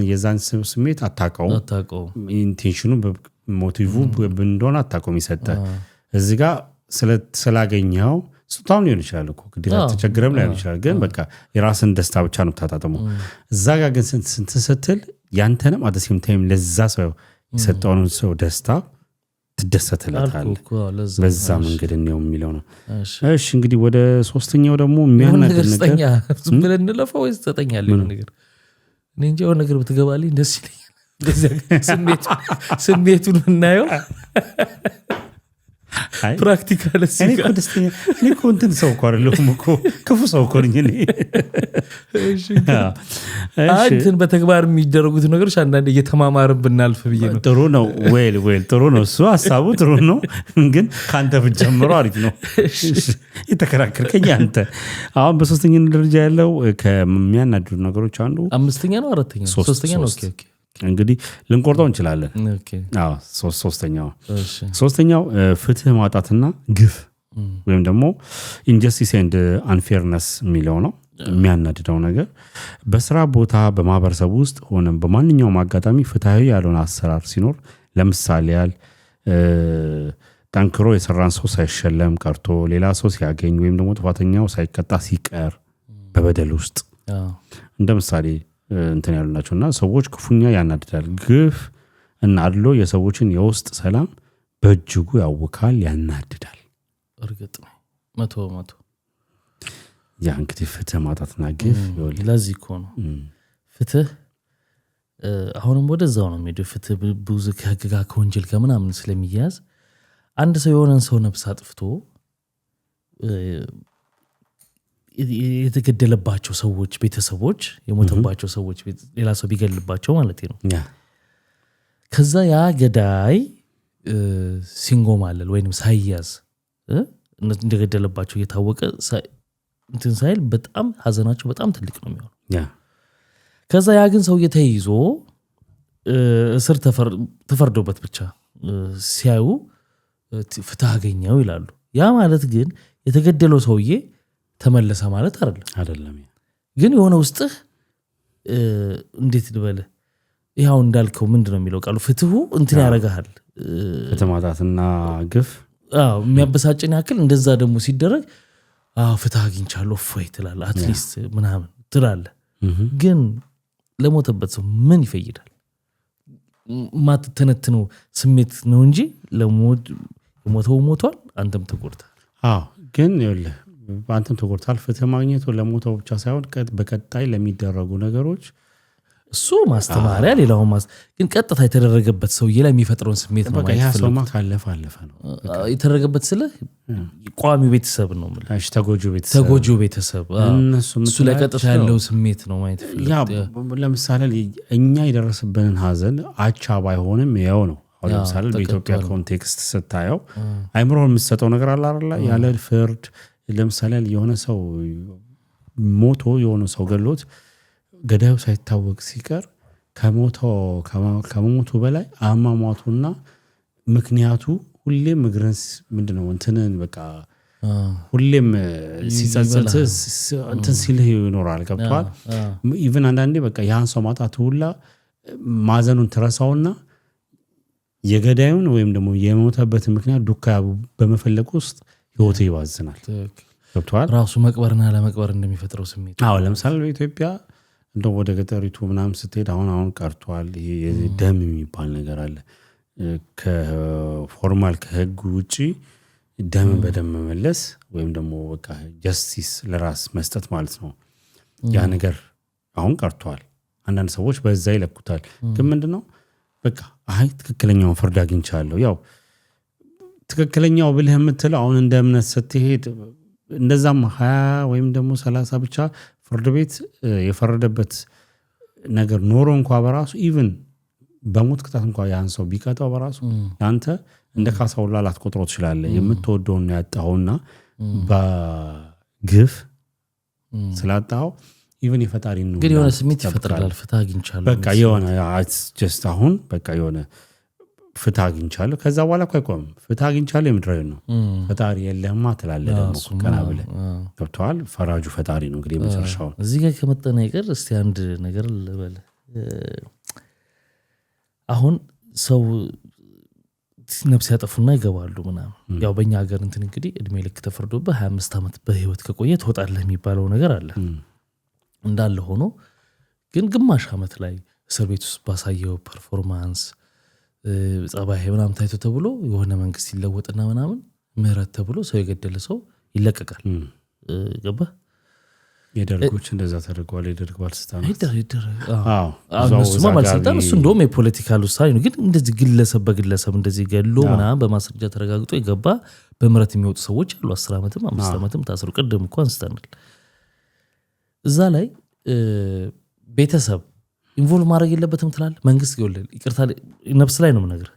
የዛን ስሜት አታውቀውም። ኢንቴንሽኑ ሞቲቭ እንደሆነ አታውቀውም ይሰጠህ። እዚህ ጋር ስላገኘው ስታም ሊሆን ይችላል እኮ ግዴታ ተቸግረም ሊሆን ይችላል። ግን በቃ የራስን ደስታ ብቻ ነው ታጣጣመው። እዛ ጋር ግን ስንት ስትል ያንተንም at the same time ለዛ ሰው የሰጠውን ሰው ደስታ ትደሰትለታል። በዛ መንገድ ነው የሚለው ነው። እሺ እንግዲህ ወደ ሶስተኛው ደግሞ የሚያናገር ነገር ዝም ብለን እንለፈው ወይስ ተጠኛለህ ነገር? እኔ እንጂ የሆነ ነገር ብትገባልኝ ደስ ይለኛል። እንደዚህ ስሜቱን እናየው ፕራክቲካል እኔ እኮ ደስተኛ እኔ እኮ እንትን ሰው እኮ አይደለሁም እኮ ክፉ ሰው እኮ ነኝ እኔ። ግን በተግባር የሚደረጉት ነገሮች አንዳንድ እየተማማርን ብናልፍ ብዬ ነው። ጥሩ ነው ዌል ጥሩ ነው እሱ ሀሳቡ ጥሩ ነው፣ ግን ከአንተ ብትጀምሮ አሪፍ ነው። የተከራከርከኝ አንተ። አሁን በሶስተኛ ደረጃ ያለው ከሚያናድዱ ነገሮች አንዱ አምስተኛ ነው አራተኛ ሶስተኛ ነው። ኦኬ እንግዲህ ልንቆርጠው እንችላለን። ሶስተኛው ፍትህ ማጣትና ግፍ ወይም ደግሞ ኢንጀስቲስ ኤንድ አንፌርነስ የሚለው ነው። የሚያናድደው ነገር በስራ ቦታ በማህበረሰብ ውስጥ ሆነ በማንኛውም አጋጣሚ ፍትሃዊ ያልሆነ አሰራር ሲኖር፣ ለምሳሌ ያህል ጠንክሮ የሰራን ሰው ሳይሸለም ቀርቶ ሌላ ሰው ሲያገኝ ወይም ደግሞ ጥፋተኛው ሳይቀጣ ሲቀር በበደል ውስጥ እንደ ምሳሌ እንትን ያሉ ናቸውና ሰዎች ክፉኛ ያናድዳል። ግፍ እና አድሎ የሰዎችን የውስጥ ሰላም በእጅጉ ያውካል፣ ያናድዳል። እርግጥ ነው 100 ያ እንግዲህ ፍትህ ማጣትና ግፍ ለዚህ እኮ ነው ፍትህ አሁንም ወደዛው ነው የሚሄደው። ፍትህ ብዙ ከህግ ጋር ከወንጀል ጋር ምናምን ስለሚያዝ አንድ ሰው የሆነን ሰው ነፍስ አጥፍቶ የተገደለባቸው ሰዎች ቤተሰቦች የሞተባቸው ሰዎች ሌላ ሰው ቢገልባቸው ማለት ነው። ከዛ ያ ገዳይ ሲንጎማለል ወይንም ሳይያዝ እንደገደለባቸው እየታወቀ እንትን ሳይል በጣም ሀዘናቸው በጣም ትልቅ ነው የሚሆነው። ከዛ ያ ግን ሰው ተይዞ እስር ተፈርዶበት ብቻ ሲያዩ ፍትህ አገኘው ይላሉ። ያ ማለት ግን የተገደለው ሰውዬ ተመለሰ ማለት አይደለም። ግን የሆነ ውስጥህ እንዴት ልበለ ይሄው እንዳልከው ምንድነው የሚለው ቃሉ ፍትሁ እንትን ያረጋል። ፍትህ ማጣትና ግፍ የሚያበሳጭን ያክል እንደዛ ደግሞ ሲደረግ ፍትህ አግኝቻለሁ ፎይ ትላለህ አትሊስት ምናምን ትላለህ። ግን ለሞተበት ሰው ምን ይፈይዳል? ማትተነትነው ስሜት ነው እንጂ ለሞተው ሞቷል፣ አንተም ተጎድተሃል። ግን ይኸውልህ አንተም ተጎድተሃል። ፍትህ ማግኘቱ ለሞተው ብቻ ሳይሆን በቀጣይ ለሚደረጉ ነገሮች እሱ ማስተማሪያ ሌላው ግን ቀጥታ የተደረገበት ሰውዬ ላይ የሚፈጥረውን ስሜት ነው ማለት ነው። ሰውማ ካለፈ ነው የተደረገበት ስለ ቋሚ ቤተሰብ ነው ማለት እሺ፣ ተጎጂው ቤተሰብ እሱ ላይ ቀጥታ ያለው ስሜት ነው ማለት ያ ለምሳሌ እኛ የደረሰብንን ሀዘን አቻ ባይሆንም ያው ነው። አሁን ለምሳሌ በኢትዮጵያ ኮንቴክስት ስታየው አይምሮ የምትሰጠው ነገር አለ አይደል? ያለ ፍርድ ለምሳሌ የሆነ ሰው ሞቶ የሆነ ሰው ገሎት ገዳዩ ሳይታወቅ ሲቀር ከሞቱ በላይ አሟሟቱና ምክንያቱ ሁሌም እግረንስ ምንድነው እንትንን በቃ ሁሌም ሲጸጸት እንትን ሲልህ ይኖራል። ገብቷል? ኢቭን አንዳንዴ በቃ ያን ሰው ማጣት ሁላ ማዘኑን ትረሳውና የገዳዩን ወይም ደግሞ የሞተበትን ምክንያት ዱካ በመፈለግ ውስጥ ህይወት ይባዝናል። ገብቷል? ራሱ መቅበርና ለመቅበር እንደሚፈጥረው ስሜት ለምሳሌ በኢትዮጵያ እንደው ወደ ገጠሪቱ ምናምን ስትሄድ አሁን ቀርቷል። ይሄ ደም የሚባል ነገር አለ። ከፎርማል ከህግ ውጪ ደም በደም መመለስ ወይም ደግሞ በቃ ጀስቲስ ለራስ መስጠት ማለት ነው። ያ ነገር አሁን ቀርቷል። አንዳንድ ሰዎች በዛ ይለኩታል። ግን ምንድነው በቃ ትክክለኛውን ፍርድ አግኝቻለሁ። ያው ትክክለኛው ብለህ የምትለው አሁን እንደ እምነት ስትሄድ እንደዛም 20 ወይም ደግሞ 30 ብቻ ፍርድ ቤት የፈረደበት ነገር ኖሮ እንኳን በራሱ ኢቭን በሞት ቅጣት እንኳን ያን ሰው ቢቀጣው በራሱ አንተ እንደ ካሳውላ ላትቆጥሮ ትችላለህ። የምትወደውን ያጣውና በግፍ ስላጣው ኢቭን የፈጣሪ ነው ግን የሆነ ስሜት ይፈጥራል። ፍትህ አግኝቻለሁ በቃ የሆነ ጀስት አሁን በቃ የሆነ ፍትህ አግኝቻለሁ። ከዛ በኋላ ቆይቆም ፍትህ አግኝቻለሁ የምድራዊ ነው። ፈጣሪ የለህማ ትላለህ ደግሞ ቀና ብለህ ገብቶሃል። ፈራጁ ፈጣሪ ነው እንግዲህ መጨረሻው። እዚህ ጋር ከመጣና ይቀር እስቲ አንድ ነገር ልበል። አሁን ሰው ነፍስ ያጠፉና ይገባሉ ምናምን ያው በእኛ ሀገር እንትን እንግዲህ እድሜ ልክ ተፈርዶብህ 25 ዓመት በህይወት ከቆየ ትወጣለህ የሚባለው ነገር አለ እንዳለ ሆኖ ግን ግማሽ ዓመት ላይ እስር ቤት ውስጥ ባሳየው ፐርፎርማንስ ጸባይ ምናምን ታይቶ ተብሎ የሆነ መንግስት ይለወጥና ምናምን ምህረት ተብሎ ሰው የገደለ ሰው ይለቀቃል። ገባ? የደርጎች እንደዛ ተደርጓል የደርግ ባለስልጣናት እነሱማ ባለስልጣን እሱ እንደውም የፖለቲካል ውሳኔ ነው ግን እንደዚህ ግለሰብ በግለሰብ እንደዚህ ገሎ ምናምን በማስረጃ ተረጋግጦ የገባ በምህረት የሚወጡ ሰዎች አሉ 10 ዓመትም 5 ዓመትም ታስሩ ቅድም እኮ አንስተናል እዛ ላይ ቤተሰብ ኢንቮልቭ ማድረግ የለበትም ትላለህ መንግስት ይወልል ይቅርታ ነፍስ ላይ ነው ነገር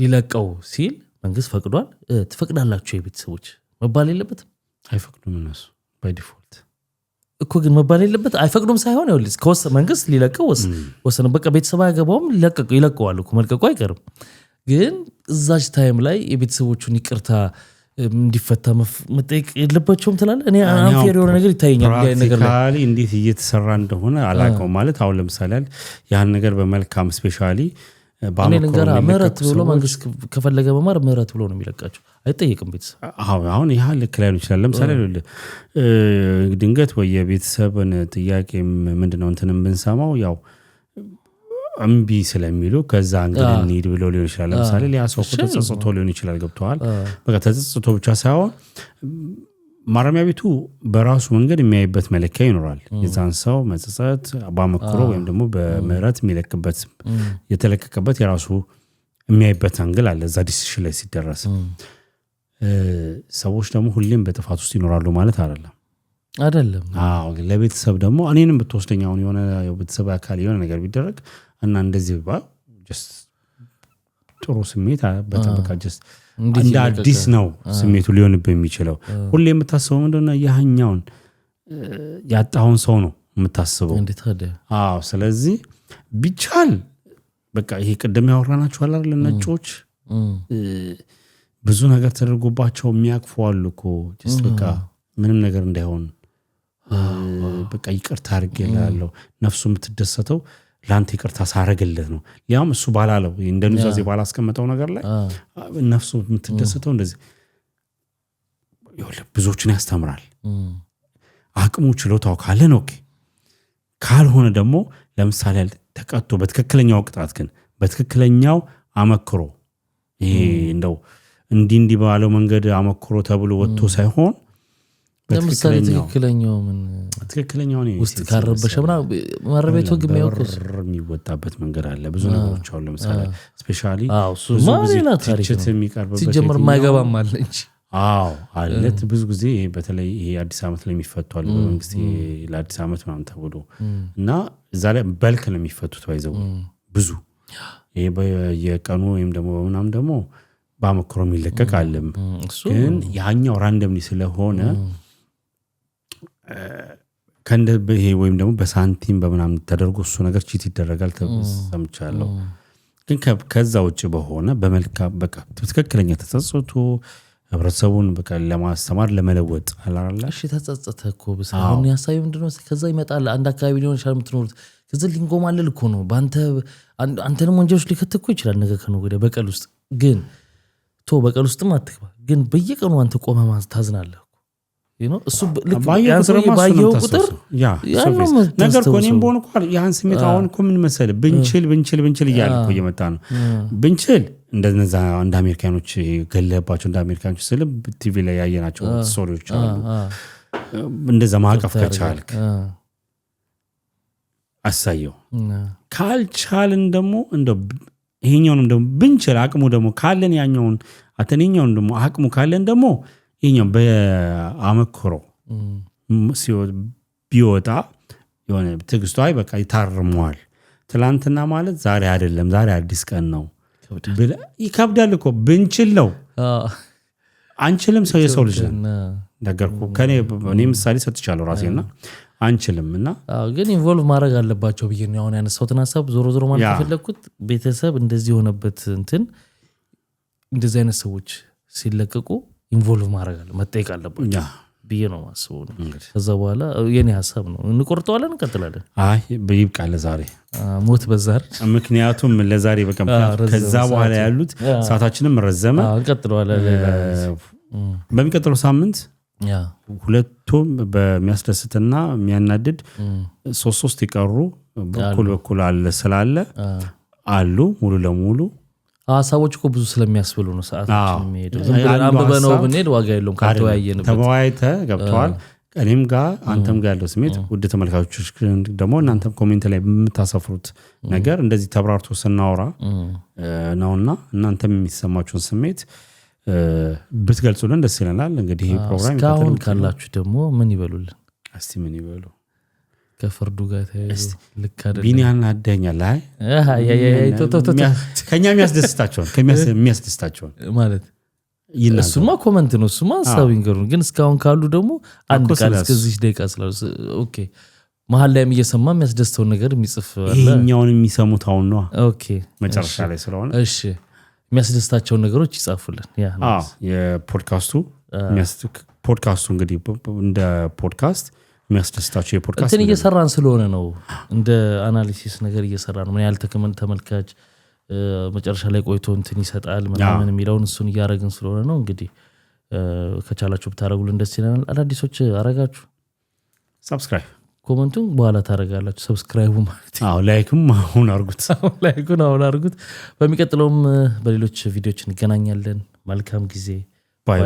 ሊለቀው ሲል መንግስት ፈቅዷል ትፈቅዳላችሁ የቤተሰቦች መባል የለበትም አይፈቅዱም እነሱ ባይ ዲፎልት እኮ ግን መባል የለበት አይፈቅዱም ሳይሆን ይወልስ ከወሰነ መንግስት ሊለቀው ወሰነ በቃ ቤተሰብ ያገባውም ይለቀዋል እኮ መልቀቁ አይቀርም ግን እዛች ታይም ላይ የቤተሰቦቹን ይቅርታ እንዲፈታ መጠየቅ የለባቸውም ትላለህ እኔ አንፌር የሆነ ነገር ይታየኛል ያ ነገር ላይ እንዴት እየተሰራ እንደሆነ አላውቀውም ማለት አሁን ለምሳሌ ያን ነገር በመልካም ስፔሻሊ ባለንገራ ምህረት ብሎ መንግስት ከፈለገ መማር ምህረት ብሎ ነው የሚለቃቸው አይጠየቅም ቤተሰብ አሁን ይሄ ልክ ላይ ነው ይችላል ለምሳሌ ድንገት ወይ የቤተሰብን ጥያቄ ምንድነው እንትንም ብንሰማው ያው እምቢ ስለሚሉ ከዛ እንግዲህ እንሂድ ብሎ ሊሆን ይችላል ለምሳሌ ሊያሰው ተጸጽቶ ሊሆን ይችላል ገብቷል በቃ ተጸጽቶ ብቻ ሳይሆን ማረሚያ ቤቱ በራሱ መንገድ የሚያይበት መለኪያ ይኖራል የዛን ሰው መጸጸት ባመክሮ ወይም ደግሞ በምህረት የሚለቅበት የተለቀቀበት የራሱ የሚያይበት አንግል አለ እዛ ዲሲሽን ላይ ሲደረስ ሰዎች ደግሞ ሁሌም በጥፋት ውስጥ ይኖራሉ ማለት አይደለም አዎ ለቤተሰብ ደግሞ እኔንም ብትወስደኛው የሆነ የቤተሰብ አካል የሆነ ነገር ቢደረግ እና እንደዚህ ጀስት ጥሩ ስሜት በተበቃ ጀስት እንደ አዲስ ነው ስሜቱ ሊሆንብህ የሚችለው ሁሌ የምታስበው ምንድነው ያኛውን ያጣውን ሰው ነው የምታስበው አዎ ስለዚህ ቢቻል በቃ ይሄ ቀደም ያወራናችሁ አይደል ነጮች ብዙ ነገር ተደርጎባቸው የሚያቅፈዋል እኮ ጀስት በቃ ምንም ነገር እንዳይሆን በቃ ይቅርታ አድርጌልሃለሁ ነፍሱ የምትደሰተው ላንተ ይቅርታ ሳረግልህ ነው ያም እሱ ባላለው እንደኑዛዜ ባላስቀመጠው ነገር ላይ ነፍሱ የምትደሰተው እንደዚህ ብዙዎችን ያስተምራል አቅሙ ችሎታው ካለ ነው ካልሆነ ደግሞ ለምሳሌ ተቀጥቶ በትክክለኛው ቅጣት ግን በትክክለኛው አመክሮ ይሄ እንደው እንዲህ ባለው መንገድ አመክሮ ተብሎ ወጥቶ ሳይሆን ለምሳሌ ትክክለኛው ነው ውስጥ ካረበሸና ማረቤቱ ግን የሚወጣበት መንገድ አለ ብዙ ነገሮች አሉ ለምሳሌ ስፔሻሊ ብዙ ጊዜ ትችት የሚቀርብበት ሲጀምር ማይገባም አለ እንጂ አለት ብዙ ጊዜ በተለይ ይሄ አዲስ ዓመት ላይ የሚፈቷል በመንግስት ለአዲስ ዓመት ምናምን ተብሎ እና እዛ ላይ በልክ ነው የሚፈቱት ባይዘው ብዙ ይሄ በየቀኑ ወይም ደግሞ ምናምን ደግሞ ባመክሮ የሚለቀቅ አለም ግን ያኛው ራንደምሊ ስለሆነ ከእንደዚህ ወይም ደግሞ በሳንቲም በመናምን ተደርጎ እሱ ነገር ቺት ይደረጋል ተሰምቻለሁ ግን ከዛ ውጭ በሆነ በመልካም በቃ ትክክለኛ ተጸጽቶ ህብረተሰቡን በቃ ለማስተማር ለመለወጥ አላላ እሺ ተጸጸተ እኮ በሳሁን ያሳዩ ምንድነው ከዛ ይመጣል አንድ አካባቢ ሊሆን ይችላል የምትኖሩት ከዛ ሊንጎማለል እኮ ነው አንተንም ወንጀሎች ሊከተኩ ይችላል ነገ ከነገ ወዲያ በቀል ውስጥ ግን በቀል ውስጥም አትግባ ግን በየቀኑ አንተ ቆመህ ታዝናለህ እሱ ባየው ቁጥር ነገር እኮ እኔም በሆነ እኮ ያን ስሜት አሁን እኮ ምን መሰለህ ብንችል እያለ እኮ እየመጣ ነው ብንችል እንደነዛ እንደ አሜሪካኖች ገለባቸው እንደ አሜሪካኖች ስለ ቲቪ ላይ ያየናቸው ስቶሪዎች አሉ እንደዛ ማቀፍ ከቻልክ አሳየው ካልቻልን ደግሞ እንደው ይሄኛውን ደግሞ ብንችል አቅሙ ደግሞ ካለን ያኛውን አተኛውን ደግሞ አቅሙ ካለን ደግሞ ይሄኛው በአመክሮ ቢወጣ የሆነ ትግስቱ አይ በቃ ይታርመዋል ትላንትና ማለት ዛሬ አይደለም ዛሬ አዲስ ቀን ነው ይከብዳል እኮ ብንችል ነው አንችልም የሰው ልጅ ነገርኩ እኔ ምሳሌ ሰጥቻለሁ ራሴና አንችልምና ግን ኢንቮልቭ ማድረግ አለባቸው ብዬ ነው አሁን ያነሳውትን ሐሳብ ዞሮ ማለት ተፈለኩት ቤተሰብ እንደዚህ ሆነበት እንትን እንደዚህ አይነት ሰዎች ሲለቀቁ ኢንቮልቭ ማድረግ አለ መጠየቅ አለባቸው ብዬ ነው ማስበው ከዛ በኋላ የኔ ሐሳብ ነው እንቆርጠዋለን እንቀጥላለን አይ በይብቃ ለዛሬ ሞት በዛር ምክንያቱም ለዛሬ በቃ ከዛ በኋላ ያሉት ሰዓታችንም ረዘመ እንቀጥለዋለን በሚቀጥለው ሳምንት ሁለቱም በሚያስደስትና የሚያናድድ ሶስት ይቀሩ በኩል አለ ስላለ አሉ ሙሉ ለሙሉ ሐሳቦች እኮ ብዙ ስለሚያስብሉ ነው ሰዓታችን የሚሄደው ዝም ብለን አንብበነው ብንሄድ ዋጋ የለውም ካልተወያየንበት ተወያይተ ገብቷል እኔም ጋር አንተም ጋር ያለው ስሜት ውድ ተመልካቾች ደግሞ እናንተም ኮሜንት ላይ የምታሰፍሩት ነገር እንደዚህ ተብራርቶ ስናወራ ነውና እናንተም የሚሰማችሁን ስሜት ብትገልጹልን ደስ ይለናል። እንግዲህ ይሄ ፕሮግራም እስካሁን ካላችሁ ደግሞ ምን ይበሉልን እስቲ ምን ይበሉ ከፍርዱ ጋር ተያይዞ ልክ አይደለም ቢኒያን አደኛል አይ ከኛ የሚያስደስታቸውን ማለት እሱማ ኮመንት ነው እሱማ ሐሳብ ይንገሩን ግን እስካሁን ካሉ ደግሞ አንድ ቃል እስከዚህ ደቂቃ ስላል ኦኬ መሀል ላይም እየሰማ የሚያስደስተው ነገር የሚጽፍ አለ ይሄኛውን የሚሰሙት አሁን ነው ኦኬ መጨረሻ ላይ ስለሆነ እሺ የሚያስደስታቸው ነገሮች ይጻፉልን ያ ፖድካስቱ እንግዲህ እንደ ፖድካስት የሚያስደስታቸው የፖድካስት እንትን እየሰራን ስለሆነ ነው እንደ አናሊሲስ ነገር እየሰራን ምን ያህል ተመልካች መጨረሻ ላይ ቆይቶ እንትን ይሰጣል ምናምን የሚለውን እሱን እያደረግን ስለሆነ ነው እንግዲህ ከቻላችሁ ብታረጉልን ደስ ይለናል አዳዲሶች አረጋችሁ ሰብስክራይብ ኮሜንቱን በኋላ ታረጋላችሁ ሰብስክራይቡ ማለት ላይክም አሁን አርጉት በሚቀጥለውም በሌሎች ቪዲዮዎች እንገናኛለን መልካም ጊዜ ባይ